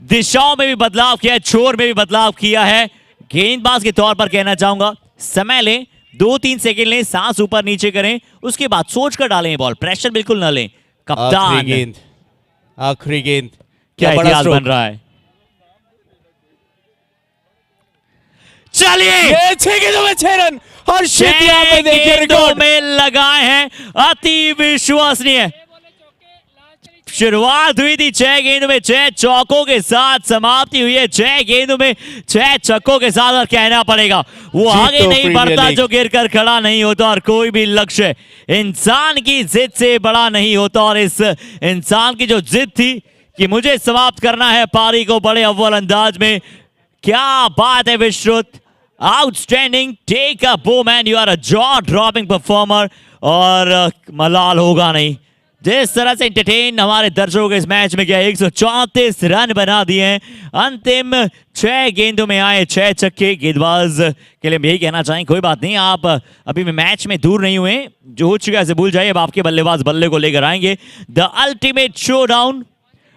दिशाओं में भी बदलाव किया है, छोर में भी बदलाव किया है। गेंदबाज के तौर पर कहना चाहूंगा, समय लें, 2-3 सेकंड लें, सांस ऊपर नीचे करें, उसके बाद सोच कर डालें बॉल, प्रेशर बिल्कुल ना लें। आखिरी कप्तान, गेंद, आखिरी गेंद, क्या बड़ा इतिहास स्ट्रोक। बन रहा है। चलिए, ये 6 गेंदों में 6 रन। हर्षित 6 यहाँ पे देखिए गेंदों रिकॉर्ड। में लगाए हैं, अति विश्वसनीय। शुरुआत हुई थी 6 गेंदों में 6 चौकों के साथ, समाप्ति हुई है 6 गेंदों में 6 छक्कों के साथ। और कहना पड़ेगा, वो आगे तो नहीं प्रीमियर बढ़ता लीग। जो गिरकर खड़ा नहीं होता, और कोई भी लक्ष्य इंसान की जिद से बड़ा नहीं होता। और इस इंसान की जो जिद थी कि मुझे समाप्त करना है पारी को बड़े अव्वल अंदाज में, क्या बात है विश्रुत, outstanding, take a bow man, you are a jaw dropping performer. और मलाल होगा नहीं, जिस तरह से एंटरटेन हमारे दर्शकों के इस मैच में किया। 134 रन बना दिए हैं, अंतिम 6 गेंदों में आए 6 छक्के। गेंदबाज के लिए हम यही कहना चाहें, कोई बात नहीं, आप अभी भी मैच में दूर नहीं हुए, जो हो चुका है उसे भूल जाइए, अब आपके बल्लेबाज बल्ले को लेकर आएंगे। द अल्टीमेट शोडाउन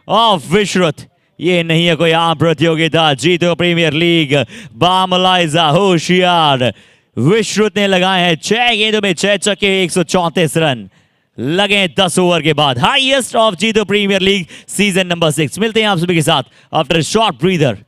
ऑफ विश्रुत, ये नहीं है कोई आम प्रतियोगिता, जीतो प्रीमियर लीग, बामलाइजा होशियार। विश्रुत ने लगाए हैं 6 गेंदों में 6 छक्के, 134 रन लगे 10 ओवर के बाद। हाईएस्ट ऑफ जीतो प्रीमियर लीग सीजन नंबर 6। मिलते हैं आप सभी के साथ आफ्टर शॉर्ट ब्रीदर।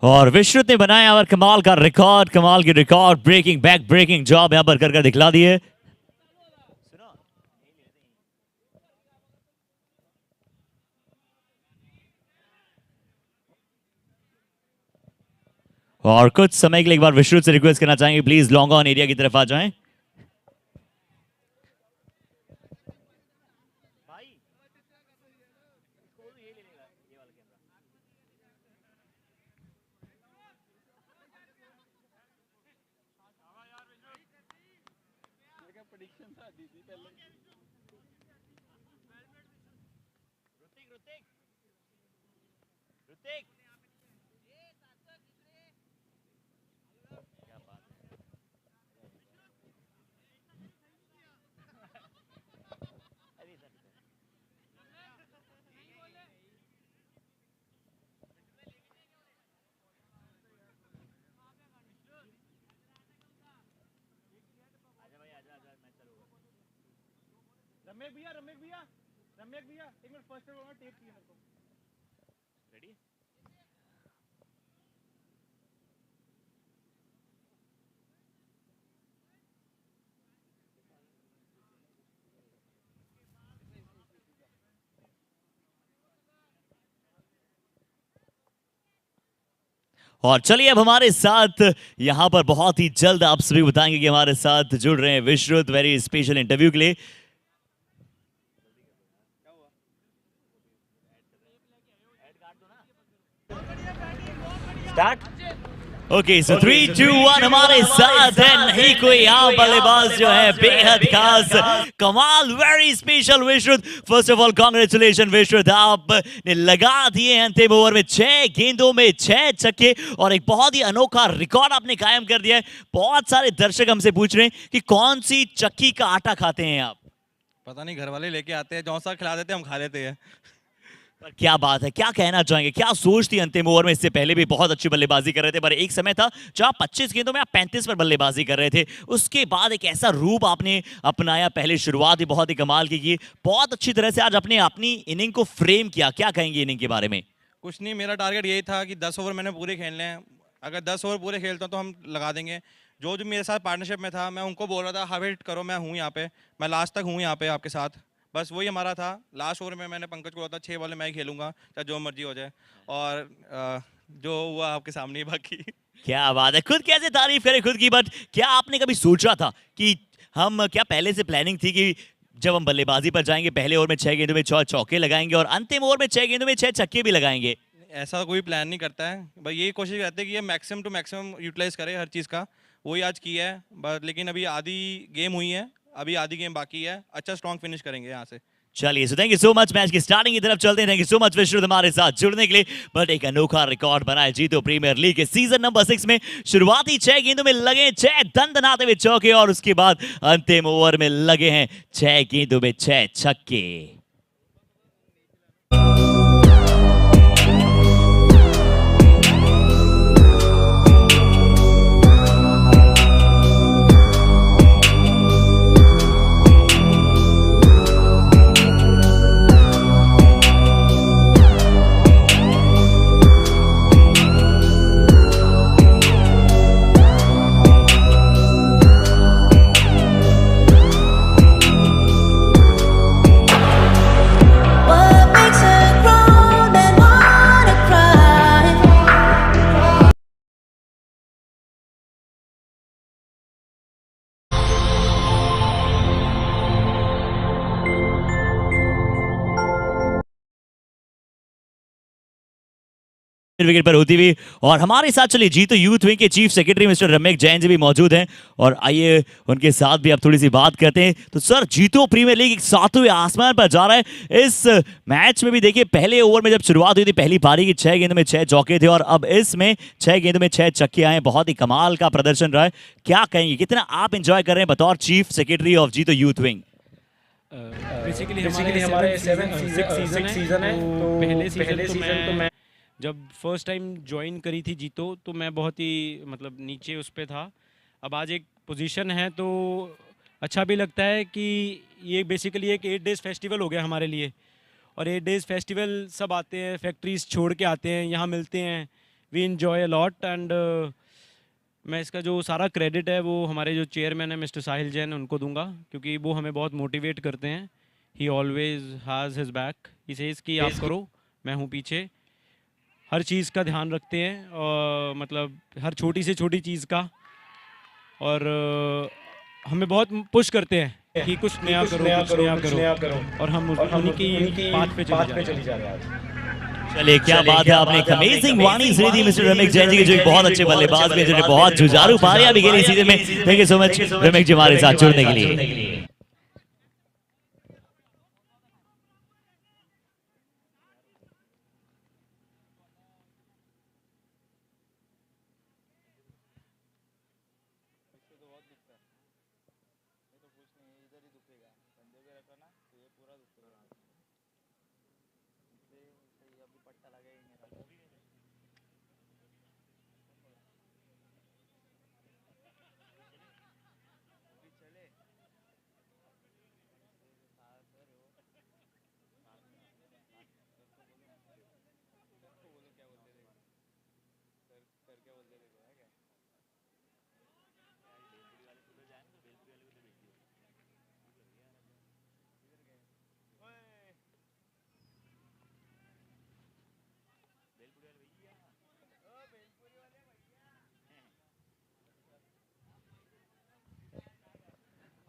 और विश्रुत ने बनाया और कमाल का रिकॉर्ड, कमाल की record breaking, back breaking job यहां पर कर दिखला दिए। और कुछ समय के लिए एक बार विश्रुत से रिक्वेस्ट करना चाहेंगे, प्लीज लॉन्ग ऑन एरिया की तरफ आ जाएं। रमेश भैया एक मिनट, फर्स्ट टेप चाहिए मेरे को। रेडी? और चलिए अब हमारे साथ यहाँ पर बहुत ही जल्द आप सभी बताएंगे कि हमारे साथ जुड़ रहे हैं विश्रुत वेरी स्पेशल इंटरव्यू के लिए। स्टार्ट। ओके सो 3 2 1 हमारे साथ है नहीं कोई यहाँ बल्लेबाज जो है बेहद खास कमाल very special Vishrut. First of all congratulation Vishrut, आपने लगा दिए अंतिम ओवर में 6 गेंदों में 6 छक्के और एक बहुत ही अनोखा रिकॉर्ड आपने कायम कर दिया है। बहुत सारे दर्शक हमसे पूछ रहे हैं कि कौन सी चक्की का आटा खाते हैं आप? पता नहीं, घर वाले लेके आते हैं, जौन सा खिला देते हैं हम खा लेते हैं। पर क्या बात है, क्या कहना चाहेंगे, क्या सोच थी अंतिम ओवर में? इससे पहले भी बहुत अच्छी बल्लेबाजी कर रहे थे, पर एक समय था जहां 25 गेंदों में आप 35 पर बल्लेबाजी कर रहे थे। उसके बाद एक ऐसा रूप आपने अपनाया, पहले शुरुआत ही बहुत ही कमाल की, बहुत अच्छी तरह से आज अपने अपनी इनिंग को फ्रेम किया। क्या कहेंगे इनिंग के बारे में? कुछ नहीं, मेरा टारगेट यही था कि 10 ओवर मैंने पूरे खेलने हैं। अगर 10 ओवर पूरे खेलता हूँ तो हम लगा देंगे। जो जो मेरे साथ पार्टनरशिप में था, मैं उनको बोल रहा था हाँ वेट करो, मैं हूँ यहाँ पे, मैं लास्ट तक हूँ यहाँ पे आपके साथ। बस वही हमारा था। लास्ट ओवर में मैंने पंकज को बोला था 6 बॉल मैं ही खेलूंगा, चाहे जो मर्जी हो जाए, और जो हुआ आपके सामने ही। बाकी क्या बात है, खुद कैसे तारीफ करें खुद की। बट क्या आपने कभी सोचा था कि हम, क्या पहले से प्लानिंग थी कि जब हम बल्लेबाजी पर जाएंगे पहले ओवर में 6 गेंदों में 6 चौके लगाएंगे और अंतिम ओवर में 6 गेंदों में 6 छक्के भी लगाएंगे? ऐसा कोई प्लान नहीं करता है, भाई यही कोशिश करते हैं कि ये मैक्सिमम टू मैक्सिमम यूटिलाइज करे हर चीज़ का। वही आज किया है, बट लेकिन अभी आधी गेम हुई है, अभी आधी गेम बाकी है। अच्छा स्ट्रॉन्ग फिनिश करेंगे यहाँ से। चलिए so thank you so much. Match की स्टार्टिंग की तरफ चलते हैं। थैंक यू सो मच विश्रुत हमारे साथ जुड़ने के लिए। बट एक अनोखा रिकॉर्ड बनाया जीतो प्रीमियर लीग के सीजन नंबर 6 में। शुरुआती 6 गेंदों में लगे 6 दंदनाते हुए चौके और उसके बाद अंतिम ओवर में लगे हैं 6 गेंदों में 6 छक्के। What makes a grown man wanna cry? Wicket पर होती हुई और हमारे साथ चलिए जीतो यूथ विंग के chief secretary mister Ramesh Jain ji भी मौजूद हैं और आइए उनके साथ भी अब थोड़ी सी बात करते हैं। तो सर, जीतो प्रीमियर लीग 7वें आसमान पर जा रहा है। इस मैच में भी देखिए पहले ओवर में जब शुरुआत हुई थी पहली पारी की 6 गेंदों में 6 चौके थे और अब इसमें 6 गेंदों में 6 छक्के आए। बहुत ही कमाल का प्रदर्शन रहा है। क्या कहेंगे, कितना आप एंजॉय कर रहे हैं बतौर चीफ सेक्रेटरी ऑफ जीतो यूथ विंग? बेसिकली हमारे 6 सीजन है, तो पहले सीजन तो मैं जब फर्स्ट टाइम ज्वाइन करी थी जीतो, तो मैं बहुत ही मतलब नीचे उस पे था। अब आज एक पोजीशन है तो अच्छा भी लगता है कि ये बेसिकली एक 8 डेज़ फेस्टिवल हो गया हमारे लिए। और 8 डेज़ फेस्टिवल सब आते हैं, फैक्ट्रीज छोड़ के आते हैं, यहाँ मिलते हैं, we enjoy a lot. And मैं इसका जो सारा क्रेडिट है वो हमारे जो चेयरमैन है मिस्टर साहिल जैन उनको दूंगा, क्योंकि वो हमें बहुत मोटिवेट करते हैं। ही always has his back, he says कि आप करो, मैं हूँ पीछे। हर चीज़ का ध्यान रखते हैं और मतलब हर छोटी से छोटी चीज़ का, और हमें बहुत पुश करते हैं कि कुछ नया करो, और हम उन्हीं की बात पे चले जा रहे हैं। चलिए क्या बात है, आपने एक अमेजिंग वाणी सुनी थी मिस्टर रमेश जैन जी की, जो एक बहुत अच्छे बल्लेबाज भी हैं, जिन्होंने बहुत जुझारू पारियां भी खेली सीजन में। Thank you so much Ramesh ji हमारे साथ जुड़ने के लिए।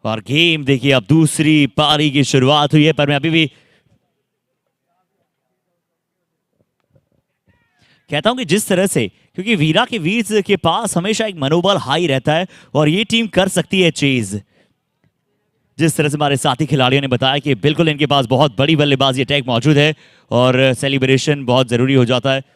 और गेम देखिए, अब दूसरी पारी की शुरुआत हुई है, पर मैं अभी भी कहता हूं कि जिस तरह से, क्योंकि वीरा के वीर के पास हमेशा एक मनोबल हाई रहता है और ये टीम कर सकती है चेज। जिस तरह से हमारे साथी खिलाड़ियों ने बताया कि बिल्कुल इनके पास बहुत बड़ी बल्लेबाजी अटैक मौजूद है और सेलिब्रेशन बहुत जरूरी हो जाता है।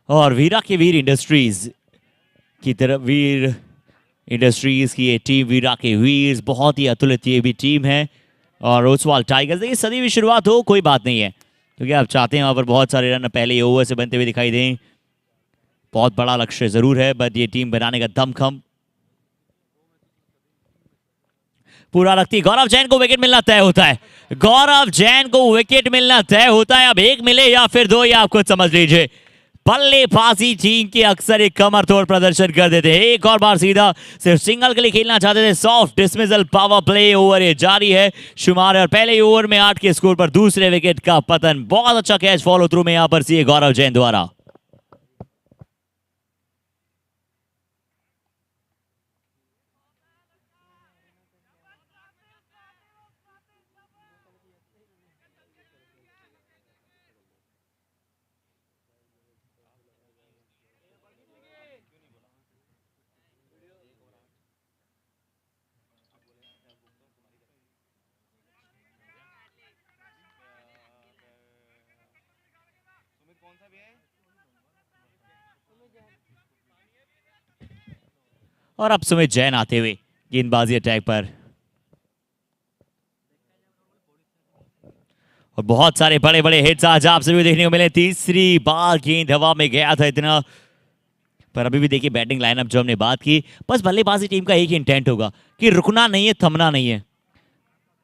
और वीरा के वीर इंडस्ट्रीज की तरफ, वीर इंडस्ट्रीज की ये टीम, वीरा के वीर, बहुत ही अतुलित ये भी टीम है। और ओसवाल टाइगर्स, देखिए सदी भी शुरुआत हो कोई बात नहीं है, क्योंकि आप चाहते हैं वहां पर बहुत सारे रन पहले ही ओवर से बनते हुए दिखाई दें। बहुत बड़ा लक्ष्य जरूर है, बट ये टीम बनाने का दमखम पूरा रखती है। गौरव जैन को विकेट मिलना तय होता है, गौरव जैन को विकेट मिलना तय होता है। अब एक मिले या फिर दो, या आप खुद समझ लीजिए। बल्लेबाजी टीम के अक्सर एक कमर तोड़ प्रदर्शन कर देते हैं। एक और बार सीधा सिर्फ सिंगल के लिए खेलना चाहते थे। Soft dismissal power play over ये जारी है शुमार, और पहले ओवर में 8 के स्कोर पर दूसरे विकेट का पतन। बहुत अच्छा कैच फॉलो थ्रू में यहां पर सीए गौरव जैन द्वारा। और अब सुमित जैन आते हुए गेंदबाजी अटैक पर, और बहुत सारे बड़े बड़े हिट्स आज आपसे भी देखने को मिले। तीसरी बार गेंद हवा में गया था इतना, पर अभी भी देखिए बैटिंग लाइनअप जो हमने बात की, बस बल्लेबाजी टीम का एक ही इंटेंट होगा कि रुकना नहीं है, थमना नहीं है,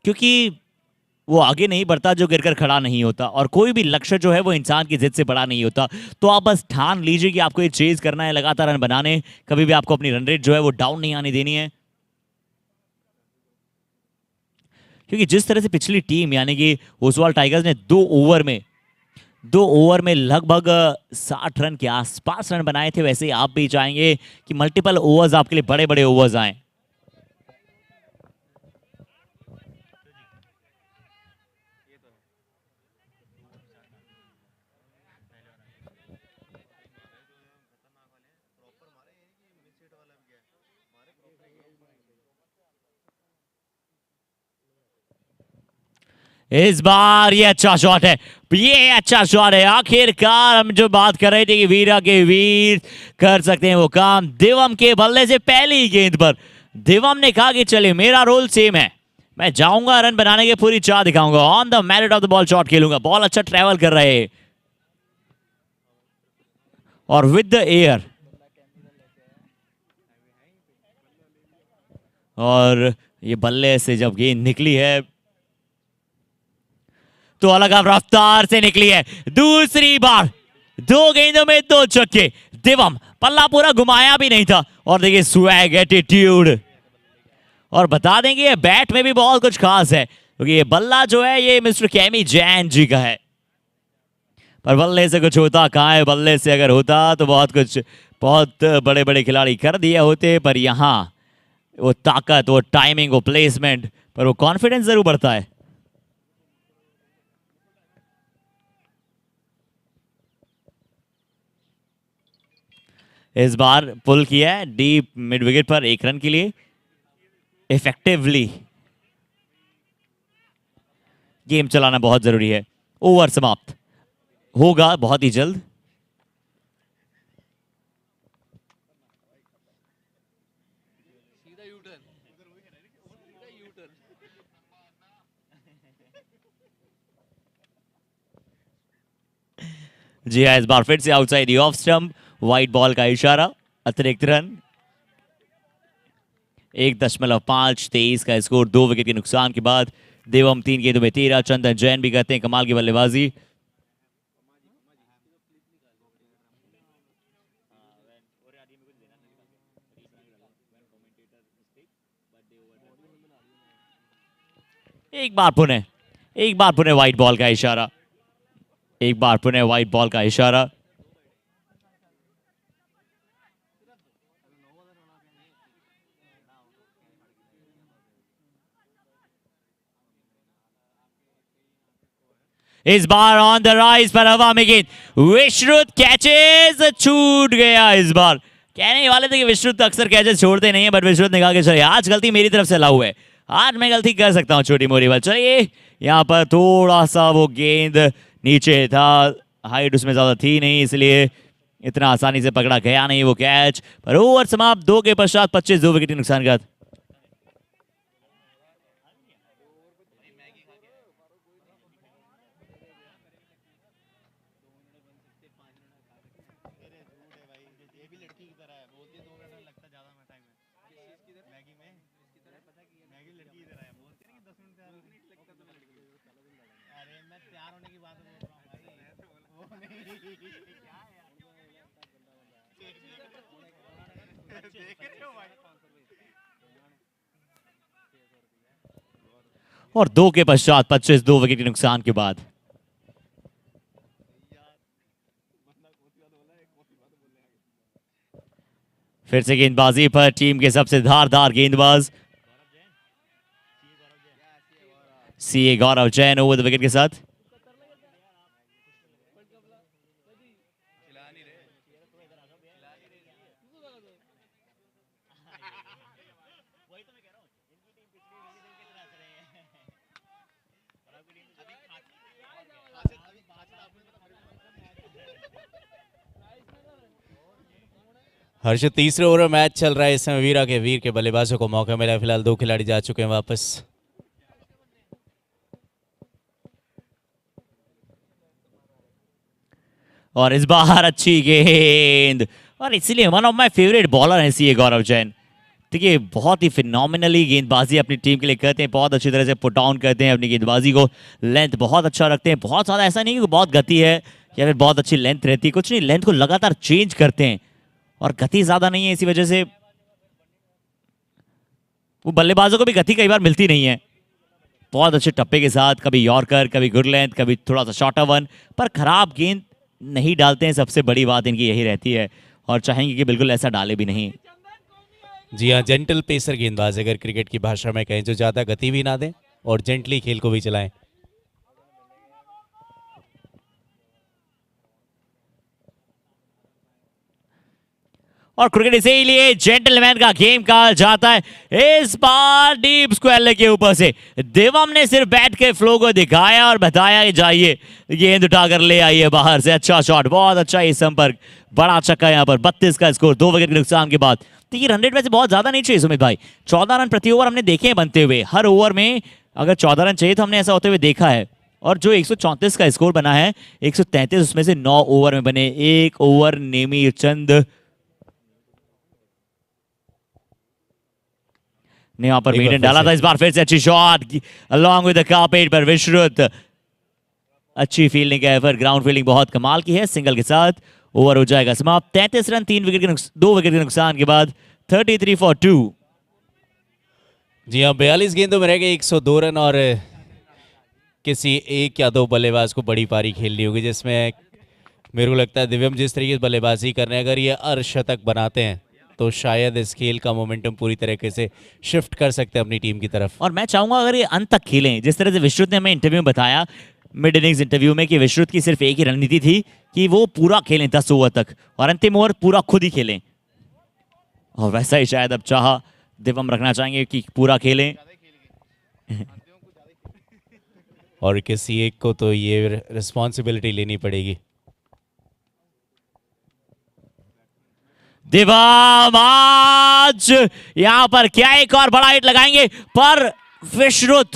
क्योंकि वो आगे नहीं बढ़ता जो गिरकर खड़ा नहीं होता, और कोई भी लक्ष्य जो है वो इंसान की जिद से बड़ा नहीं होता। तो आप बस ठान लीजिए कि आपको ये चेज करना है, लगातार रन बनाने, कभी भी आपको अपनी रन रेट जो है वो डाउन नहीं आने देनी है। क्योंकि जिस तरह से पिछली टीम यानी कि ओसवाल टाइगर्स ने 2 ओवर में लगभग 60 रन के आसपास रन बनाए थे, वैसे ही आप भी चाहेंगे कि मल्टीपल ओवर्स आपके लिए बड़े बड़े ओवर्स आए। इस बार ये अच्छा शॉट है, ये अच्छा शॉट है। आखिरकार हम जो बात कर रहे थे कि वीरा के वीर कर सकते हैं वो काम। दिवम के बल्ले से पहली गेंद पर दिवम ने कहा कि चलिए मेरा रोल सेम है, मैं जाऊंगा रन बनाने के पूरी चाह दिखाऊंगा, on the merit of the ball shot खेलूंगा। बॉल अच्छा ट्रेवल कर रहे हैं और विद द एयर, और ये बल्ले से जब गेंद निकली है तो अलग रफ्तार से निकली है। दूसरी बार 2 गेंदों में 2 छक्के। दिवम पल्ला पूरा घुमाया भी नहीं था, और देखिए स्वैग, एटीट्यूड, और बता देंगे ये बैट में भी बहुत कुछ खास है, क्योंकि ये बल्ला जो है ये मिस्टर केमी जैन जी का है। पर बल्ले से कुछ होता कहाँ है, बल्ले से अगर होता तो बहुत कुछ, बहुत बड़े बड़े खिलाड़ी कर दिए होते, पर यहाँ वो ताकत, वो टाइमिंग, वो प्लेसमेंट, पर वो कॉन्फिडेंस जरूर बढ़ता है। इस बार पुल किया है डीप मिड विकेट पर 1 रन के लिए इफेक्टिवली। गेम चलाना बहुत जरूरी है। ओवर समाप्त होगा बहुत ही जल्द। जी हाँ, इस बार फिर से outside the off stump, white ball का इशारा, अतिरिक्त रन 1.5 का स्कोर। 2 विकेट के नुकसान के बाद देवम 3 गेंदों में 13। चंदन जैन भी करते हैं कमाल की बल्लेबाजी। एक बार पुनः व्हाइट बॉल का इशारा, एक बार पुनः व्हाइट बॉल का इशारा। इस बार ऑन द राइज पर हवा में गेंद, विश्रुत कैचेस, छूट गया। इस बार कहने वाले थे कि विश्रुत अक्सर कैचेस छोड़ते नहीं है, बट विश्रुत ने कहा कि चलिए आज गलती मेरी तरफ से लाऊ है, आज मैं गलती कर सकता हूँ छोटी मोटी बात। चलिए यहाँ पर थोड़ा सा वो गेंद नीचे था, हाइट उसमें ज्यादा थी नहीं, इसलिए इतना आसानी से पकड़ा गया नहीं वो कैच। पर ओवर समाप्त, 2 के पश्चात 25, 2 विकेट नुकसान का। और 2 के पश्चात 25, 2 विकेट के नुकसान के बाद। फिर से गेंदबाजी पर टीम के सबसे धारदार गेंदबाज CA Gaurav Jain over the wicket के साथ। हर्ष, तीसरे ओवर में मैच चल रहा है इस समय। वीर के बल्लेबाजों को मौका मिला, फिलहाल 2 खिलाड़ी जा चुके हैं वापस। और इस बार अच्छी गेंद, और इसलिए one of my favourite bowler है सीए गौरव जैन। देखिए बहुत ही फिनोमिनली गेंदबाजी अपनी टीम के लिए करते हैं, बहुत अच्छी तरह से पुट ऑन करते हैं अपनी गेंदबाजी को, लेंथ बहुत अच्छा रखते हैं, बहुत ज़्यादा ऐसा नहीं कि बहुत गति है या फिर बहुत अच्छी लेंथ रहती है, कुछ नहीं, लेंथ को लगातार चेंज करते हैं और गति ज़्यादा नहीं है, इसी वजह से वो बल्लेबाजों को भी गति कई बार मिलती नहीं है। बहुत अच्छे टप्पे के साथ, कभी यॉर्कर, कभी गुड लेंथ, कभी थोड़ा सा शॉर्टर वन, पर खराब गेंद नहीं डालते हैं। सबसे बड़ी बात इनकी यही रहती है और चाहेंगे कि बिल्कुल ऐसा डाले भी नहीं। जी हाँ, जेंटल पेसर गेंदबाज, अगर क्रिकेट की भाषा में कहें, जो ज़्यादा गति भी ना दें और जेंटली खेल को भी चलाएं। और क्रिकेट इसीलिए जेंटलमैन का गेम कहा जाता है। इस बार डीप स्क्वायर के ऊपर से देवम ने सिर्फ बैट के फ्लो को दिखाया और बताया कि जाइए गेंद उठाकर ले आइए बाहर से। अच्छा शॉट, बहुत अच्छा ये संपर्क, बड़ा छक्का यहाँ पर। 32 का स्कोर 2 विकेट के नुकसान के बाद। तो ये रन रेट वैसे बहुत ज्यादा नहीं चाहिए सुमित भाई, 14 रन प्रति ओवर हमने देखे हैं बनते हुए। हर ओवर में अगर 14 रन चाहिए तो हमने ऐसा होते हुए देखा है। और जो 134 का स्कोर बना है, 133 उसमें से 9 ओवर में बने। 1 ओवर नेमी चंद ने यहाँ पर मीडियम डाला था। इस बार फिर से अच्छी shot along with the carpet पर विश्रुत, अच्छी फील्डिंग है, पर ग्राउंड फील्डिंग बहुत कमाल की है। सिंगल के साथ ओवर हो जाएगा समाप्त। 33 रन 2 विकेट के नुकसान के बाद 33 फॉर 2। जी हाँ, 42 गेंदों में रह गए 102 रन और किसी एक या दो बल्लेबाज को बड़ी पारी खेलनी होगी, जिसमें मेरे को लगता है दिव्यम जिस तरीके से बल्लेबाजी कर रहे हैं, अगर ये अर्धशतक बनाते हैं तो शायद इस खेल का मोमेंटम पूरी तरीके से शिफ्ट कर सकते हैं अपनी टीम की तरफ। और मैं चाहूंगा अगर ये अंत तक खेलें, जिस तरह से विश्रुत ने हमें इंटरव्यू में बताया, मिड इनिंग्स इंटरव्यू में, कि विश्रुत की सिर्फ एक ही रणनीति थी कि वो पूरा खेलें 10 ओवर तक और अंतिम ओवर पूरा खुद ही खेलें। और वैसा ही शायद अब चाह दिव्यम रखना चाहेंगे कि पूरा खेलें। और किसी एक को तो ये रिस्पॉन्सिबिलिटी लेनी पड़ेगी। दिव्यम आज यहां पर क्या एक और बड़ा हिट लगाएंगे, पर Vishrut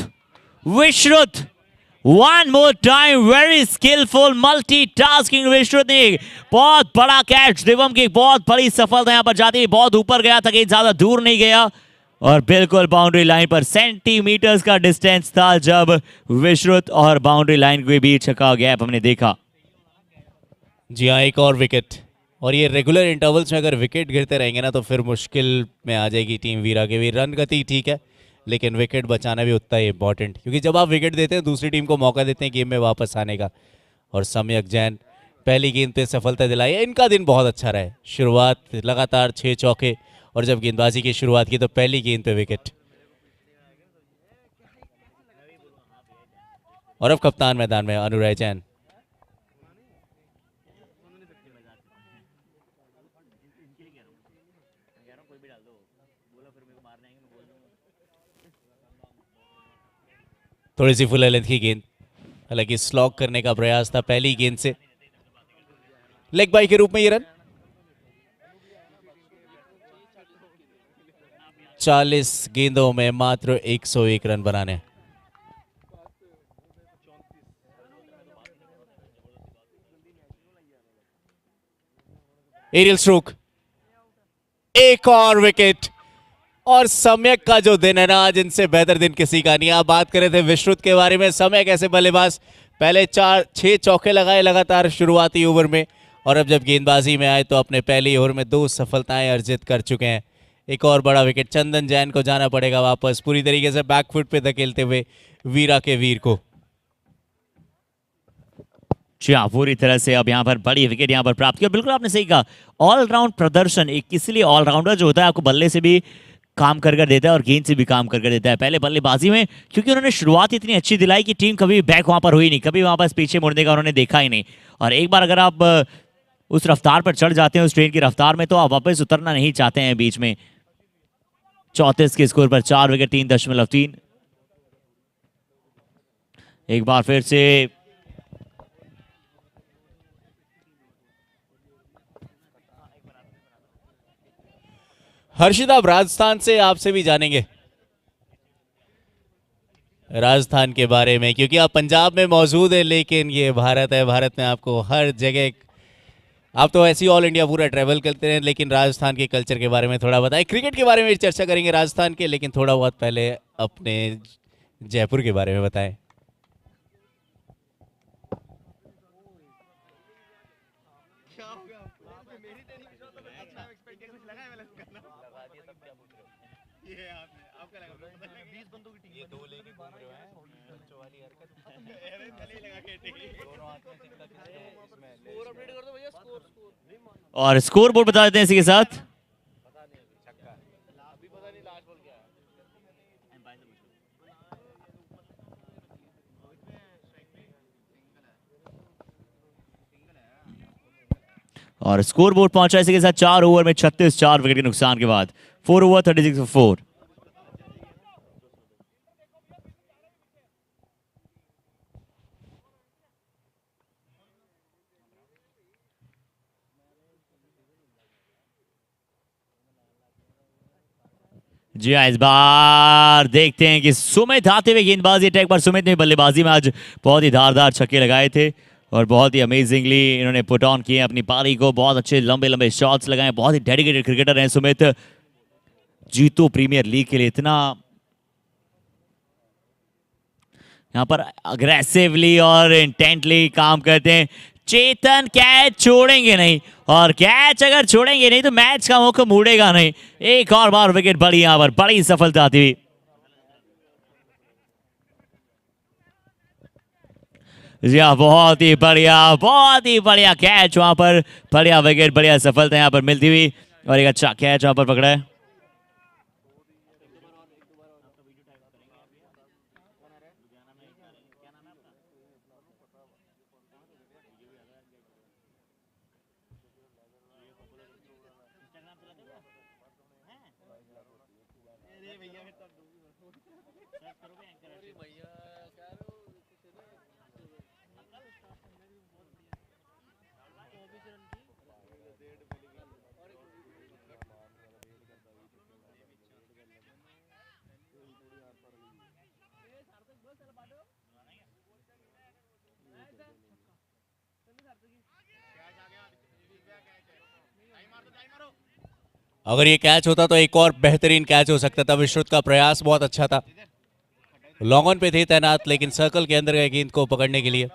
one more time, very skillful multitasking Vishrut ने बहुत बड़ा कैच, दिव्यम की बहुत बड़ी सफलता यहां पर जाती है। बहुत ऊपर गया था, कहीं ज्यादा दूर नहीं गया और बिल्कुल बाउंड्री लाइन पर। सेंटीमीटर्स का डिस्टेंस था जब विश्रुत और बाउंड्री लाइन के बीच का गैप हमने देखा। जी हाँ, एक और विकेट, और ये रेगुलर इंटरवल्स में अगर विकेट गिरते रहेंगे ना तो फिर मुश्किल में आ जाएगी टीम वीरा के भी। रन गति ठीक है, लेकिन विकेट बचाना भी उतना ही इंपॉर्टेंट, क्योंकि जब आप विकेट देते हैं दूसरी टीम को मौका देते हैं गेम में वापस आने का। और सम्यक जैन पहली गेंद पे सफलता दिलाई है। इनका दिन बहुत अच्छा रहा है, शुरुआत लगातार 6 चौके, और जब गेंदबाजी की शुरुआत की तो पहली गेंद पे विकेट। और अब कप्तान मैदान में अनुराय जैन। थोड़ी सी फुल लेंथ की गेंद, हालांकि स्लॉग करने का प्रयास था पहली गेंद से। लेग बाई के रूप में ये रन। 40 गेंदों में मात्र 101 रन बनाने। एरियल स्ट्रोक, एक और विकेट। और सम्यक का जो दिन है ना आज, इनसे बेहतर दिन किसी का नहीं। आप बात कर रहे थे विश्रुत के बारे में, सम्यक ऐसे बल्लेबाज पहले 4-6 चौके लगाए लगातार शुरुआती ओवर में, और अब जब गेंदबाजी में आए तो अपने पहले ओवर में 2 सफलताएं अर्जित कर चुके हैं। एक और बड़ा विकेट, चंदन जैन को जाना पड़ेगा वापस, पूरी तरीके से बैकफुट पे धकेलते हुए वीरा के वीर को। जी हाँ, पूरी तरह से अब यहाँ पर बड़ी विकेट यहाँ पर प्राप्त किया। बिल्कुल आपने सही कहा, ऑलराउंड प्रदर्शन, एक इसलिए ऑलराउंडर जो होता है आपको बल्ले से भी काम कर देता है और गेंद से भी काम कर देता है। पहले बल्लेबाजी में क्योंकि उन्होंने शुरुआत इतनी अच्छी दिलाई कि टीम कभी बैक वहां पर हुई नहीं, कभी वहां पर पीछे मुड़ने का उन्होंने देखा ही नहीं। और एक बार अगर आप उस रफ्तार पर चढ़ जाते हैं, उस ट्रेन की रफ्तार में, तो आप वापस उतरना नहीं चाहते हैं बीच में। 34 के स्कोर पर 4 विकेट 3.3। एक बार फिर से हर्षित, आप राजस्थान से, आपसे भी जानेंगे राजस्थान के बारे में, क्योंकि आप पंजाब में मौजूद है लेकिन ये भारत है। भारत में आपको हर जगह, आप तो ऐसे ही ऑल इंडिया पूरा ट्रैवल करते हैं, लेकिन राजस्थान के कल्चर के बारे में थोड़ा बताएं। क्रिकेट के बारे में चर्चा करेंगे राजस्थान के, लेकिन थोड़ा बहुत पहले अपने जयपुर के बारे में बताएं। और स्कोर बोर्ड बता देते हैं इसी के साथ। और स्कोर बोर्ड पहुंचा इसी के साथ 4 ओवर में 36, 4 विकेट के नुकसान के बाद 4 ओवर 36 for 4। जी हाँ, इस बार देखते हैं कि सुमित आते हुए गेंदबाजी अटैक पर। सुमित ने बल्लेबाजी में आज बहुत ही धारदार छक्के लगाए थे और बहुत ही अमेजिंगली इन्होंने पुट ऑन किए अपनी पारी को। बहुत अच्छे लंबे लंबे शॉट्स लगाए। बहुत ही डेडिकेटेड क्रिकेटर हैं सुमित। जीतो प्रीमियर लीग के लिए इतना यहाँ पर अग्रेसिवली और इंटेंटली काम करते हैं। चेतन कैच छोड़ेंगे नहीं, और कैच अगर छोड़ेंगे नहीं तो मैच का मुख मुड़ेगा नहीं। एक और बार विकेट बड़ी, यहाँ पर बड़ी सफलता आती हुई। जी हाँ, बहुत ही बढ़िया कैच वहां पर, बढ़िया विकेट, बढ़िया सफलता यहाँ पर मिलती हुई, और एक अच्छा कैच वहां पर पकड़ा है। अगर ये कैच होता तो एक और बेहतरीन कैच हो सकता था। विश्रुत का प्रयास बहुत अच्छा था, लॉन्ग ऑन पे थे तैनात, लेकिन सर्कल के अंदर गए गेंद को पकड़ने के लिए।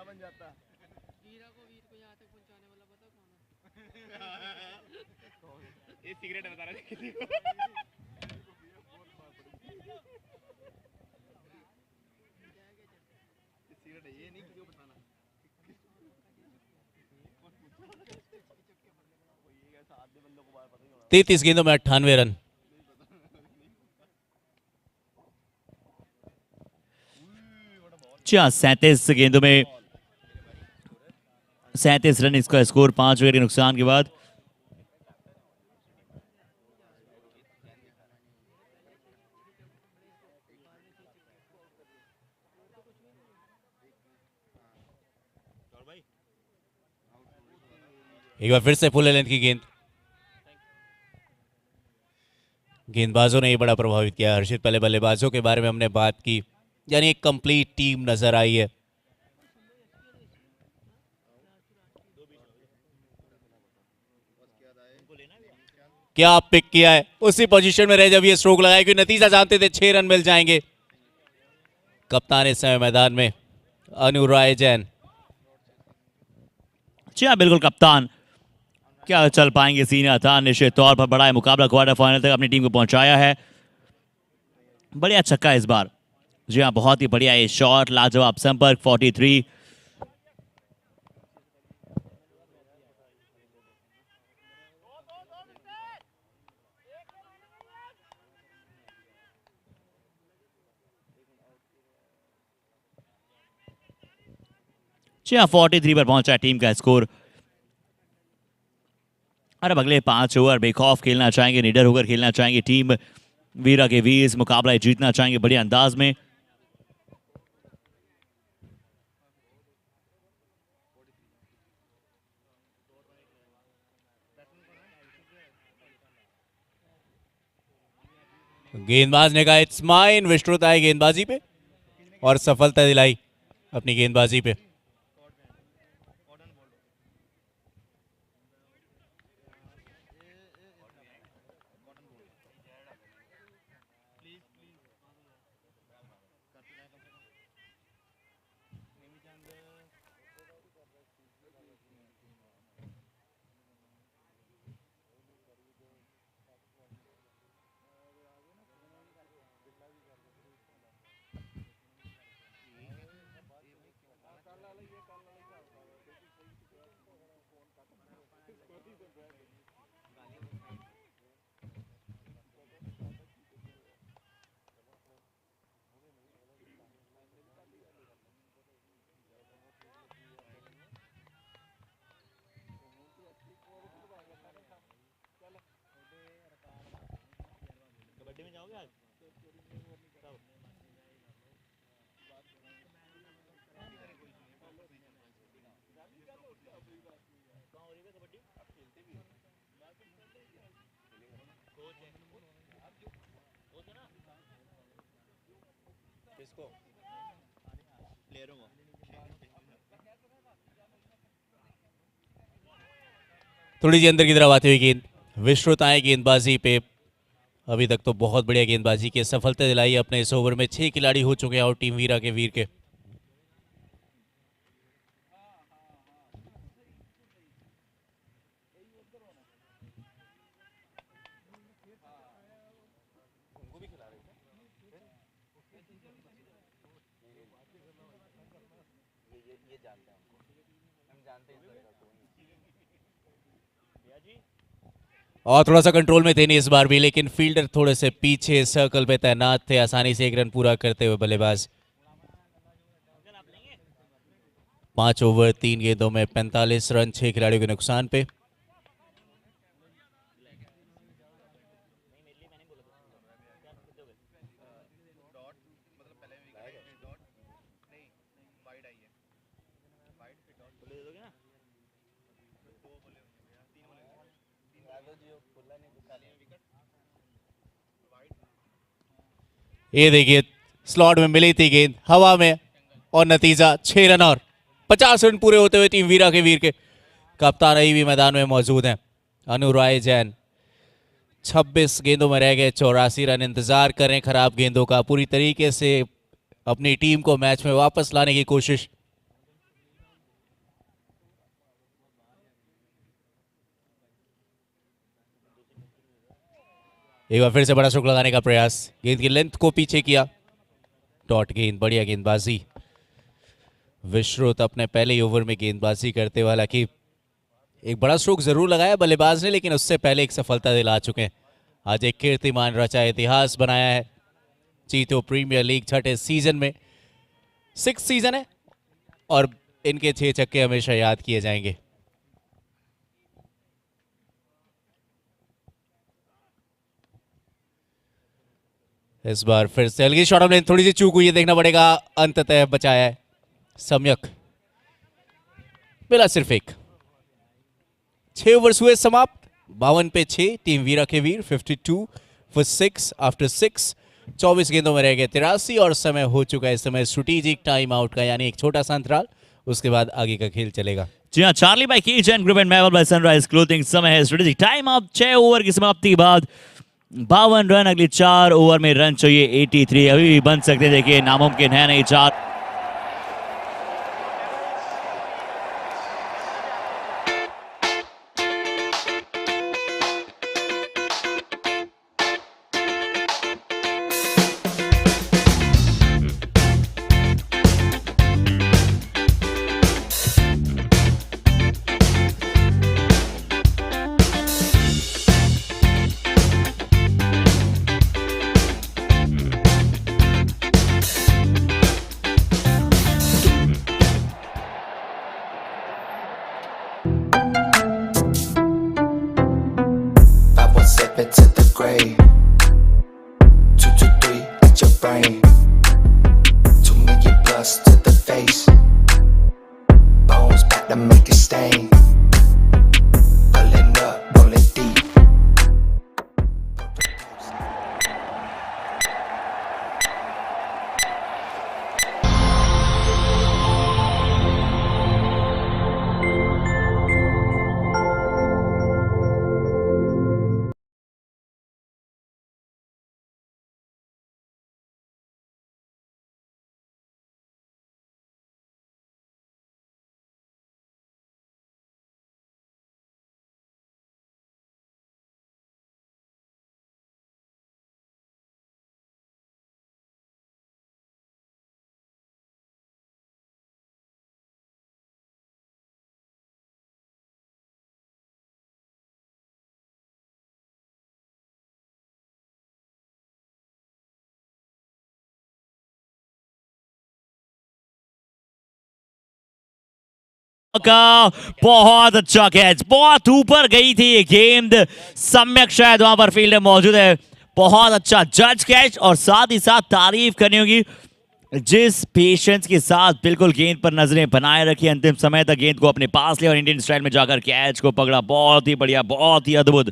तैतीस गेंदों में 98 रन। जी हाँ, 37 गेंदों में 37 रन इसका स्कोर, 5 विकेट के नुकसान के बाद। एक बार फिर से फुल लेंथ की गेंद, गेंदबाजों ने ये बड़ा प्रभावित किया। हर्षित, पहले बल्लेबाजों के बारे में हमने बात की, यानी एक कंप्लीट टीम नजर आई है। क्या पिक किया है, उसी पोजीशन में रहे जब ये स्ट्रोक लगाया, क्योंकि नतीजा जानते थे 6 रन मिल जाएंगे। कप्तान इस समय मैदान में अनुराय जैन। जी हाँ, बिल्कुल कप्तान। क्या चल पाएंगे सीनियर था, निश्चित तौर पर बड़ा मुकाबला क्वार्टर फाइनल तक अपनी टीम को पहुंचाया है। बढ़िया छक्का इस बार। जी हाँ, बहुत ही बढ़िया ये शॉट, लाजवाब संपर्क, 43। जी हाँ, 43 पर पहुंचा टीम का स्कोर। और अब अगले 5 ओवर बेखौफ खेलना चाहेंगे, निडर होकर खेलना चाहेंगे टीम वीरा के वीर। इस मुकाबला जीतना चाहेंगे बढ़िया अंदाज में। गेंदबाज ने कहा इट्स माइन, विश्रुत आए गेंदबाजी पे और सफलता दिलाई अपनी गेंदबाजी पे। थोड़ी सी अंदर की तरफ आती हुई गेंद, विश्रुत आए गेंदबाजी पे। अभी तक तो बहुत बढ़िया गेंदबाजी की सफलता दिलाई अपने इस ओवर में। 6 खिलाड़ी हो चुके हैं और टीम वीरा के वीर के। और थोड़ा सा कंट्रोल में थे नहीं इस बार भी, लेकिन फील्डर थोड़े से पीछे सर्कल पे तैनात थे, आसानी से 1 रन पूरा करते हुए बल्लेबाज। 5 ओवर 3 गेंदों में 45 रन, 6 खिलाड़ियों के नुकसान पे। ये देखिए स्लॉट में मिली थी गेंद हवा में और नतीजा 6 रन और 50 रन पूरे होते हुए टीम वीरा के वीर के। कप्तान अभी भी मैदान में मौजूद हैं, अनुराय जैन। 26 गेंदों में रह गए 84 रन। इंतजार करें खराब गेंदों का, पूरी तरीके से अपनी टीम को मैच में वापस लाने की कोशिश। एक बार फिर से बड़ा स्ट्रोक लगाने का प्रयास, गेंद की लेंथ को पीछे किया, डॉट गेंद, बढ़िया गेंदबाजी। विश्रुत अपने पहले ओवर में गेंदबाजी करते हुए, हालांकि एक बड़ा स्ट्रोक जरूर लगाया बल्लेबाज ने, लेकिन उससे पहले एक सफलता दिला चुके हैं। आज एक कीर्तिमान रचा, इतिहास बनाया है जीतो प्रीमियर लीग छठे सीजन में। 6 सीजन है और इनके 6 छक्के हमेशा याद किए जाएंगे। इस बार फिर से हल्की शॉर्ट ऑफ लेंथ, थोड़ी सी चूक हुई है, देखना पड़ेगा। अंततः बचाया है सम्यक, मिला सिर्फ एक। 6 ओवर्स हुए समाप्त, 52 पे 6। टीम वीरा के वीर 52 for 6 आफ्टर 6। 24 गेंदों में रह गए 83 और समय हो चुका है इस समय स्ट्रेटेजिक टाइम आउट का, यानी एक छोटा सा अंतराल, उसके बाद आगे का खेल चलेगा। जी हाँ, चार्ली बाय कीचन group and maple by sunrise clothing. समय है स्ट्रेटेजिक टाइम आउट। 6 ओवर की समाप्ति के बाद 52 रन, अगली 4 ओवर में रन चाहिए 83। अभी भी बन सकते, देखिए नामुमकिन है नहीं। 4 517 to the grave. 223 at your brain. 2 million plus to the face. Bones back to make a stain. Pulling up, rolling deep. का बहुत अच्छा कैच, बहुत ऊपर गई थी ये गेंद। सम्यक शायद वहां पर फील्डर मौजूद है। बहुत अच्छा जज कैच, और साथ ही साथ तारीफ करनी होगी जिस पेशेंस के साथ बिल्कुल गेंद पर नजरें बनाए रखी, अंतिम समय तक गेंद को अपने पास लिया और इंडियन स्टाइल में जाकर कैच को पकड़ा। बहुत ही बढ़िया, बहुत ही अद्भुत।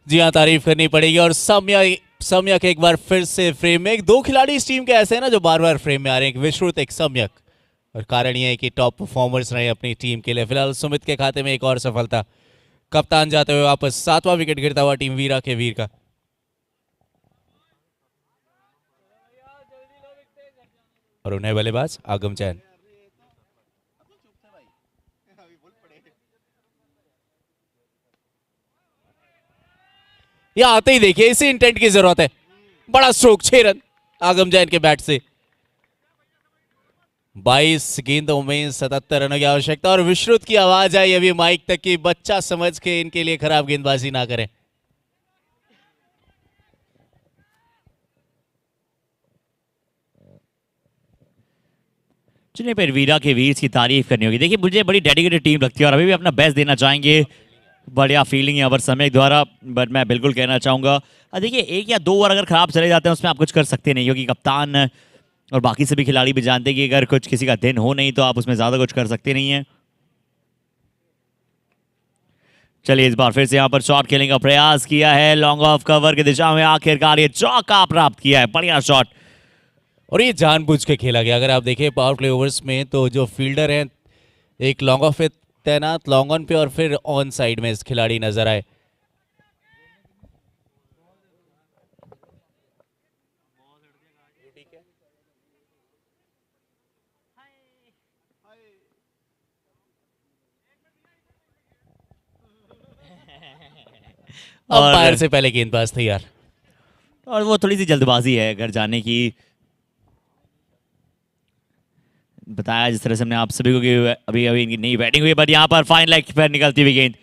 जी हाँ, तारीफ करनी पड़ेगी। और सम्यक एक बार फिर से फ्रेम में। 2 खिलाड़ी इस टीम के ऐसे हैं ना जो बार बार फ्रेम में आ रहे हैं, एक विश्रुत एक सम्यक, और कारण यह है कि टॉप परफॉर्मर्स रहे अपनी टीम के लिए। फिलहाल सुमित के खाते में एक और सफलता, कप्तान जाते हुए वापस। 7वां विकेट गिरता हुआ टीम वीरा के वीर का। और उन्हें बल्लेबाज आगम जैन। यहां आते ही देखिए, इसी इंटेंट की जरूरत है। बड़ा स्ट्रोक, 6 रन आगम जैन के बैट से। 22 गेंदों में 77 रनों की आवश्यकता। और विश्रुत की आवाज आई अभी माइक तक की, बच्चा समझ के इनके लिए खराब गेंदबाजी ना करें। चलिए फिर वीरा के वीर की तारीफ करनी होगी। देखिए मुझे बड़ी डेडिकेटेड टीम लगती है और अभी भी अपना बेस्ट देना चाहेंगे। बढ़िया फीलिंग है ओवर समय द्वारा, बट मैं बिल्कुल कहना चाहूँगा देखिए 1 या 2 ओवर अगर खराब चले जाते हैं उसमें आप कुछ कर सकते नहीं, क्योंकि कप्तान और बाकी सभी खिलाड़ी भी जानते हैं कि अगर कुछ किसी का दिन हो नहीं तो आप उसमें ज़्यादा कुछ कर सकते नहीं हैं। चलिए इस बार फिर से यहाँ पर शॉट खेलने का प्रयास किया है, लॉन्ग ऑफ कवर की दिशा में आखिरकार ये चौका प्राप्त किया है। बढ़िया शॉट, और ये जानबूझ के खेला गया। अगर आप देखें पावर प्ले ओवर्स में तो जो फील्डर हैं एक लॉन्ग ऑफ पे तैनात, लॉन्ग ऑन पे और फिर ऑन साइड में इस खिलाड़ी नजर आए। अंपायर से पहले गेंदबाज तैयार, और वो थोड़ी सी जल्दबाजी है घर जाने की। बताया जिस तरह से हमने आप सभी को कि अभी अभी इनकी नई बैटिंग हुई, बट यहाँ पर फाइन लेग पर निकलती हुई गेंद,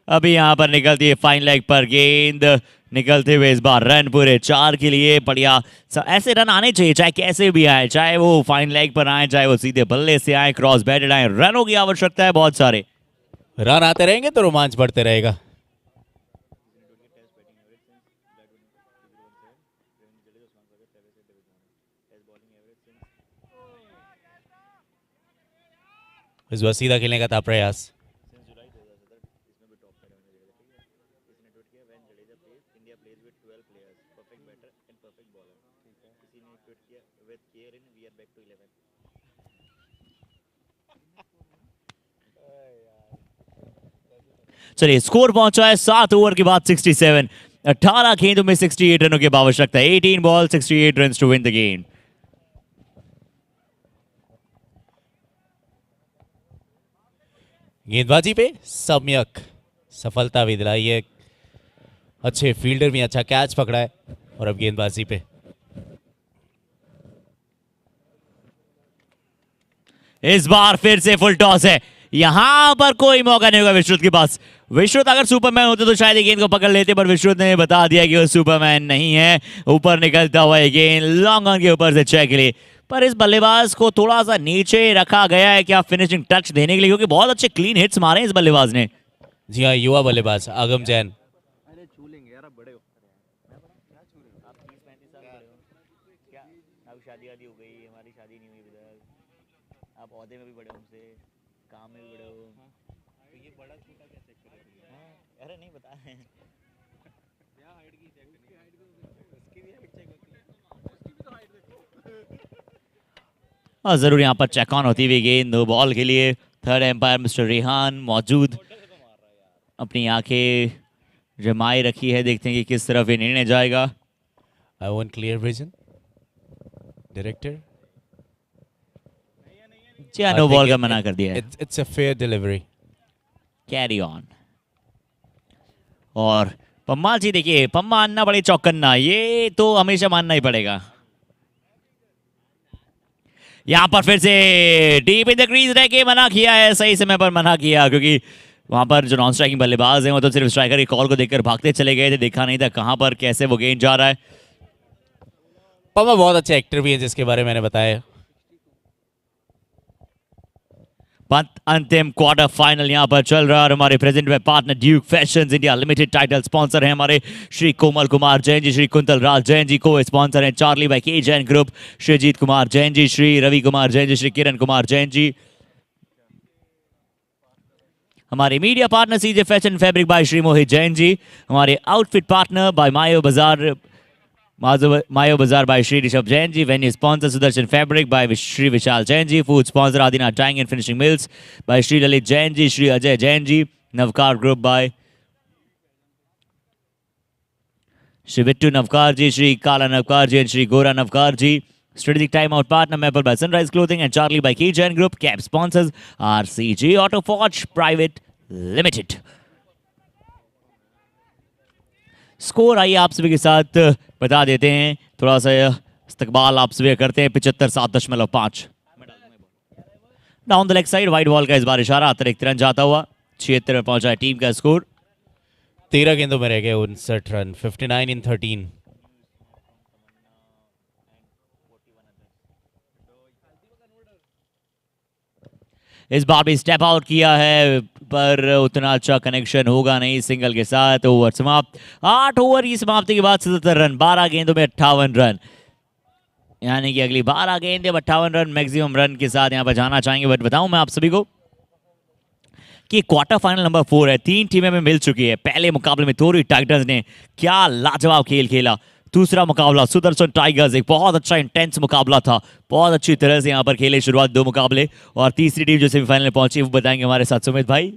अभी यहाँ पर निकलती है फाइन लेग पर गेंद, निकलते हुए इस बार रन पूरे 4 के लिए। बढ़िया ऐसे रन आने चाहिए, चाहे कैसे भी आए, चाहे वो फाइन लेग पर आए, चाहे वो सीधे बल्ले से आए, क्रॉस बैटेड आए, रनों की आवश्यकता है बहुत सारे। रन आते रहेंगे तो रोमांच बढ़ते रहेगा। इस बार सीधा खेलने का था प्रयास। चलिए स्कोर पहुंचा है 7 ओवर के बाद 67, 18 गेंदों में 68 रनों की आवश्यकता है। 18 ball 68 run to win the game. गेंदबाजी पे सम्यक सफलता भी दिलाई है, अच्छे फील्डर भी अच्छा कैच पकड़ा है, और अब गेंदबाजी पे इस बार फिर से फुल टॉस है, यहां पर कोई मौका नहीं होगा विश्रुत के पास। विश्रुत अगर सुपरमैन होते तो शायद ये गेंद को पकड़ लेते, पर विश्रुत ने बता दिया कि वो सुपरमैन नहीं है। ऊपर निकलता हुआ ये गेंद लॉन्ग ऑन के ऊपर से छह के लिए, पर इस बल्लेबाज को थोड़ा सा नीचे रखा गया है क्या फिनिशिंग टच देने के लिए, क्योंकि बहुत अच्छे क्लीन हिट्स मारे इस बल्लेबाज ने। जी हाँ, युवा बल्लेबाज आगम जैन। शादी वादी हो गई, हमारी शादी नहीं हुई, आप औहदे में भी बड़े हमसे, काम में भी बड़े हो, तो ये बड़ा छोटा क्या चेक करेंगे? अरे नहीं बता रहे हैं। हाँ जरूर यहाँ पर चेक ऑन होती हुई गेंद, नो बॉल के लिए। थर्ड एम्पायर मिस्टर रेहान मौजूद, अपनी आंखें जमाए रखी है, देखते हैं कि किस तरफ ये निर्णय जाएगा। I want clear vision director. जी नो बॉल का मना कर दिया है। It's a fair delivery, carry on. और पम्मा जी देखिए, पम्मा अन्ना बड़े चौकन्ना, ये तो हमेशा मानना ही पड़ेगा। यहां पर फिर से डीप इन द क्रीज रह के मना किया है, सही समय पर मना किया, क्योंकि वहां पर जो नॉन स्ट्राइकिंग बल्लेबाज हैं वो तो सिर्फ स्ट्राइकर की कॉल को देखकर भागते चले गए थे, देखा नहीं था कहां पर कैसे वो गेंद जा रहा है। पम्मा बहुत अच्छे एक्टर भी है जिसके बारे में मैंने बताया। अंतिम क्वार्टर फाइनल यहां पर चल रहा है, और हमारे प्रेजेंट में partner Duke fashions India limited, title sponsor है हमारे श्री कोमल कुमार जैन जी, श्री कुंतल राज जैन जी, को स्पॉन्सर है चार्ली बाई के जैन ग्रुप, श्री अजीत कुमार जैन जी, श्री रवि कुमार जैन जी, श्री किरण कुमार जैन जी। हमारे मीडिया पार्टनर सीजे फैशन फैब्रिक बाय श्री मोहित जैन जी, हमारे आउटफिट पार्टनर बाय मायो बाजार by Shri Rishabh Jain ji, venue sponsor Sudarshan Fabric by Shri Vishal Jain ji, food sponsor Adina Dyeing and Finishing Mills by Shri Lalit Jain ji, Shri Ajay Jain ji, Navkar Group by Shri Vittu Navkar ji, Shri Kala Navkar ji and Shri Gora Navkar ji. Strategic timeout partner Maple by Sunrise Clothing and Charlie by Key Jain Group. Cap sponsors RCG Auto Forge Private Limited. Score आइए आप सभी के साथ बता देते हैं, थोड़ा सा इस्तकबाल आप सभी करते हैं। 75.7.5 down the leg side, wide ball का इस बार इशारा, अतिरिक्त रन जाता हुआ 76 में पहुंचा है टीम का स्कोर। 13 गेंदों में रह गए 59 रन, 59 इन 13। इस बार भी स्टेप आउट किया है, पर उतना अच्छा कनेक्शन होगा नहीं सिंगल के साथ। ओवर समाप्त, 8 ओवर की समाप्ति के बाद 77 रन, 12 गेंदों में 58 रन, यानी कि अगली 12 गेंदों में 58 रन मैक्सिमम रन के साथ यहाँ पर जाना चाहेंगे। बट बताऊं मैं आप सभी को कि क्वार्टर फाइनल नंबर 4 है, 3 टीमें में मिल चुकी है। पहले मुकाबले में तोरी टाइटंस ने क्या लाजवाब खेल खेला, दूसरा मुकाबला सुदर्शन टाइगर्स, एक बहुत अच्छा इंटेंस मुकाबला था, बहुत अच्छी तरह से यहाँ पर खेले शुरुआत 2 मुकाबले। और तीसरी टीम जो सेमीफाइनल में पहुंची वो बताएंगे हमारे साथ सुमित भाई।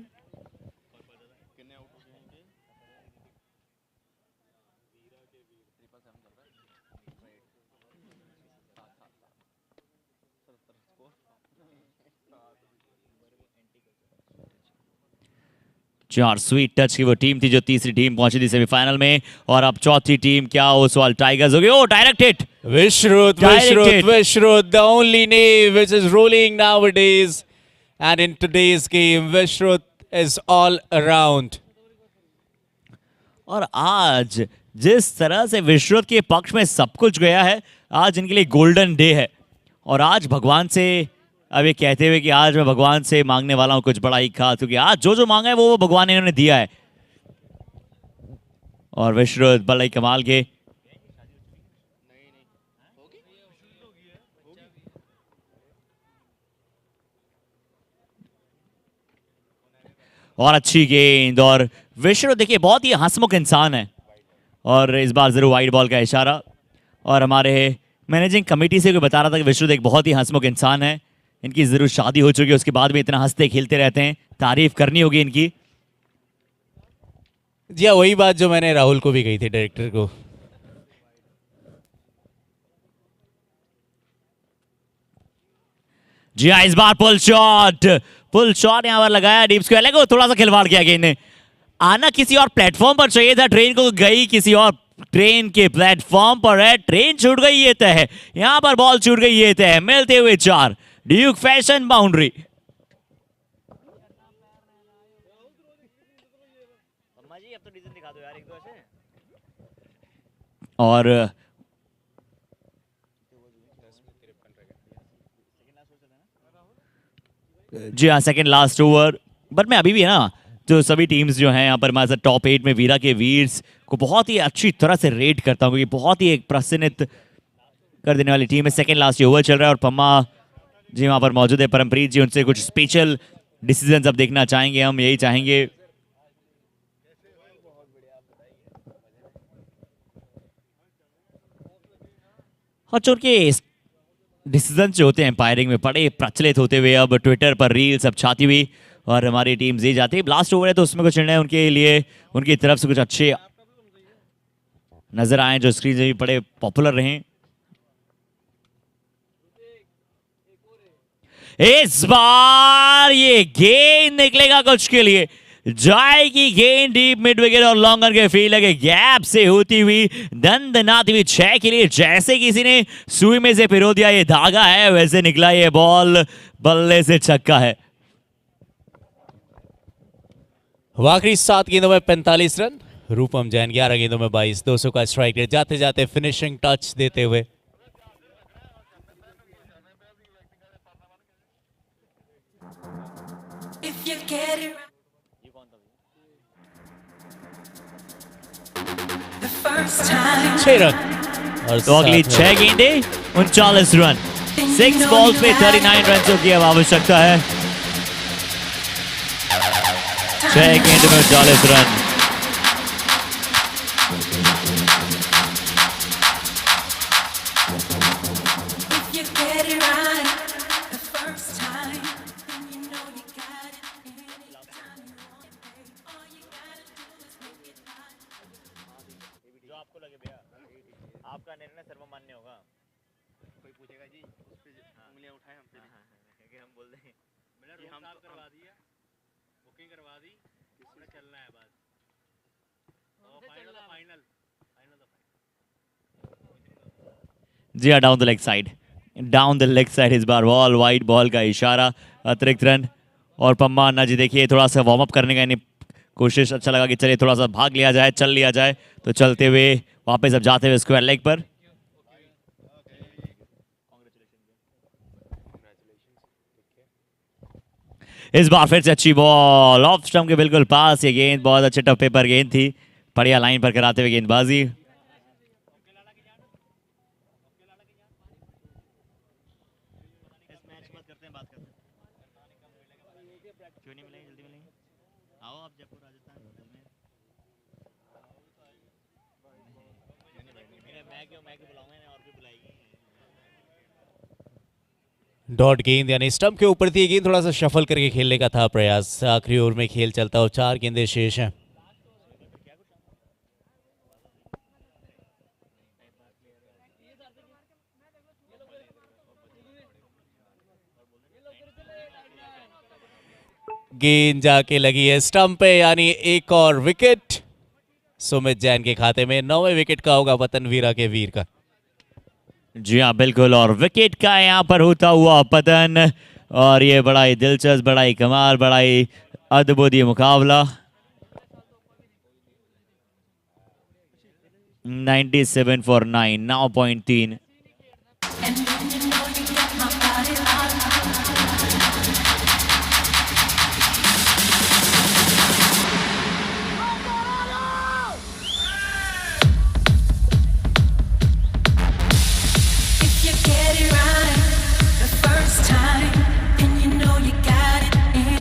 चार स्वीट टच की वो टीम थी जो तीसरी टीम पहुंची थी सेमीफाइनल में, और अब चौथी टीम क्या ओसवाल टाइगर्स होगी। Oh direct hit, Vishrut, Direct Vishrut, hit. Vishrut, the only name which is ruling nowadays. And in today's game, Vishrut is all around. और आज जिस तरह से विश्रुत के पक्ष में सब कुछ गया है, आज इनके लिए गोल्डन डे है। और आज भगवान से अब ये कहते हुए कि आज मैं भगवान से मांगने वाला हूं कुछ बड़ा ही खास, क्योंकि आज जो जो मांगा है वो भगवान ने इन्होंने दिया है। और विश्रुत बड़ा ही कमाल के और अच्छी गेंद, और विश्रुत देखिए बहुत ही हंसमुख इंसान है, और इस बार जरूर वाइड बॉल का इशारा। और हमारे मैनेजिंग कमेटी से कोई बता रहा था कि विश्रुत एक बहुत ही हंसमुख इंसान है, इनकी जरूर शादी हो चुकी है, उसके बाद भी इतना हंसते खेलते रहते हैं, तारीफ करनी होगी इनकी। जी हाँ, वही बात जो मैंने राहुल को भी कही थी, डायरेक्टर को। जी हाँ, इस बार पुल शॉट यहाँ पर लगाया डीप स्क्वायर लेग, थोड़ा सा खिलवाड़ किया गेंद ने। आना किसी और प्लेटफॉर्म पर चाहिए था, ट्रेन को गई किसी और ट्रेन के प्लेटफॉर्म पर है, ट्रेन छूट गई ये तय है, यहां पर बॉल छूट गई ये तय है। मिलते हुए 4, ड्यूक फैशन बाउंड्री। और जी हाँ, सेकंड लास्ट ओवर, बट मैं अभी भी है ना, जो सभी टीम्स जो हैं यहाँ पर हमारे साथ टॉप 8 में वीरा के वीर्स को बहुत ही अच्छी तरह से रेट करता हूँ, क्योंकि बहुत ही एक प्रसन्नित कर देने वाली टीम है। सेकंड लास्ट ओवर चल रहा है और पम्मा जी वहाँ पर मौजूद है, परमप्रीत जी, उनसे कुछ स्पेशल डिसीजंस अब देखना चाहेंगे, हम यही चाहेंगे। और चूंकि डिसीजन जो होते हैं एम्पायरिंग में बड़े प्रचलित होते हुए अब ट्विटर पर रील्स अब छाती हुई, और हमारी टीम जी जाती है। लास्ट ओवर है तो उसमें कुछ निर्णय उनके लिए उनकी तरफ से कुछ अच्छे नजर आए जो स्क्रीन से भी बड़े पॉपुलर रहे। इस बार ये गेंद निकलेगा कुछ के लिए, जाएगी गेंद डीप मिड विकेट और लॉन्गर के फील्ड के गैप से होती हुई दंदनाती हुई 6 के लिए। जैसे किसी ने सुई में से पिरो दिया ये धागा है, वैसे निकला ये बॉल, बल्ले से छक्का है। आखिरी 7 गेंदों में 45 रन, रूपम जैन 11 गेंदों में 22, 200 का स्ट्राइक रेट। जाते जाते फिनिशिंग टच देते हुए If you get it the first time, 6 run. और तो अगली 6 गेंदे 39 रन, 6 बॉल्स पे 39 रन की अब आवश्यकता है। 6 गेंद में 39 run. if you get it right the first time, then you know you got it. Anytime you want it, babe, all you gotta do is make it right. जो आपको लगे भैया, आपका निर्णय सर्वमान्य होगा। कोई पूछेगा जी उस पे उंगलियां उठाएं हमसे भी, कि हम बोल दें कि हम तो करवा दिया, बुकिंग करवा दी, इसमें चलना है बस, और फाइनल फाइनल जी हाँ, down the leg side, down the leg side इस बार बॉल, वाइड बॉल का इशारा, अतिरिक्त रन। और पम्मा अन्ना जी देखिए थोड़ा सा वार्म अप करने का इन्हें कोशिश, अच्छा लगा कि चलिए थोड़ा सा भाग लिया जाए, चल लिया जाए, तो चलते हुए वापस अब जाते हुए स्क्वायर लेग पर। इस बार फिर से अच्छी बॉल ऑफ स्टंप के बिल्कुल पास, ये गेंद बहुत अच्छे टप्पे पर गेंद थी, बढ़िया लाइन पर कराते हुए गेंदबाजी। डॉट गेंद यानी स्टंप के ऊपर थी गेंद, थोड़ा सा शफल करके खेलने का था प्रयास। आखिरी ओवर में खेल चलता हो, 4 गेंदें शेष हैं। गेंद जाके लगी है स्टंप पे, यानी एक और विकेट सुमित जैन के खाते में। 9वें विकेट का होगा पतन वीरा के वीर का। जी हाँ बिल्कुल, और विकेट का यहाँ पर होता हुआ पतन, और ये बड़ा ही दिलचस्प, बड़ा ही कमाल, बड़ा ही अद्भुत ये मुकाबला। 97 for 9, 9.3। And when you know you got my body locked. If you get it right the first time, then you know you got it. And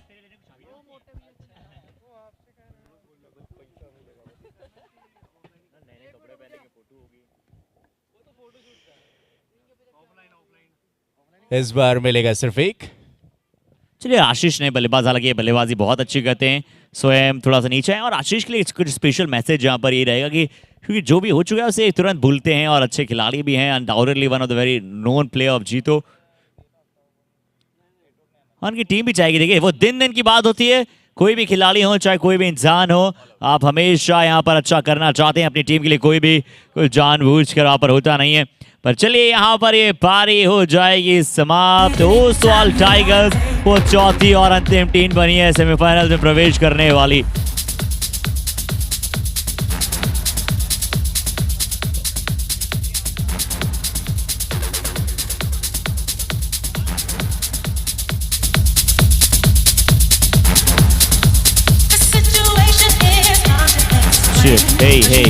इस बार मिलेगा सिर्फ एक। चलिए आशीष ने बल्लेबाज, हालांकि ये बल्लेबाजी बहुत अच्छी करते हैं, स्वयं थोड़ा सा नीचे है, और आशीष के लिए कुछ स्पेशल मैसेज यहाँ पर ये रहेगा कि क्योंकि जो भी हो चुका है उसे तुरंत भूलते हैं, और अच्छे खिलाड़ी भी हैं, undoubtedly one of the very known player of जीतो। उनकी टीम भी चाहेगी, देखिए वो दिन दिन की बात होती है, कोई भी खिलाड़ी हो चाहे कोई भी इंसान हो, आप हमेशा यहाँ पर अच्छा करना चाहते हैं अपनी टीम के लिए, कोई जानबूझकर यहाँ पर होता नहीं है। पर चलिए यहाँ पर ये पारी हो जाएगी समाप्त। ओसवाल टाइगर्स वो चौथी और अंतिम टीम बनी है सेमीफाइनल में प्रवेश करने वाली। the situation is hard to explain. Hey, hey,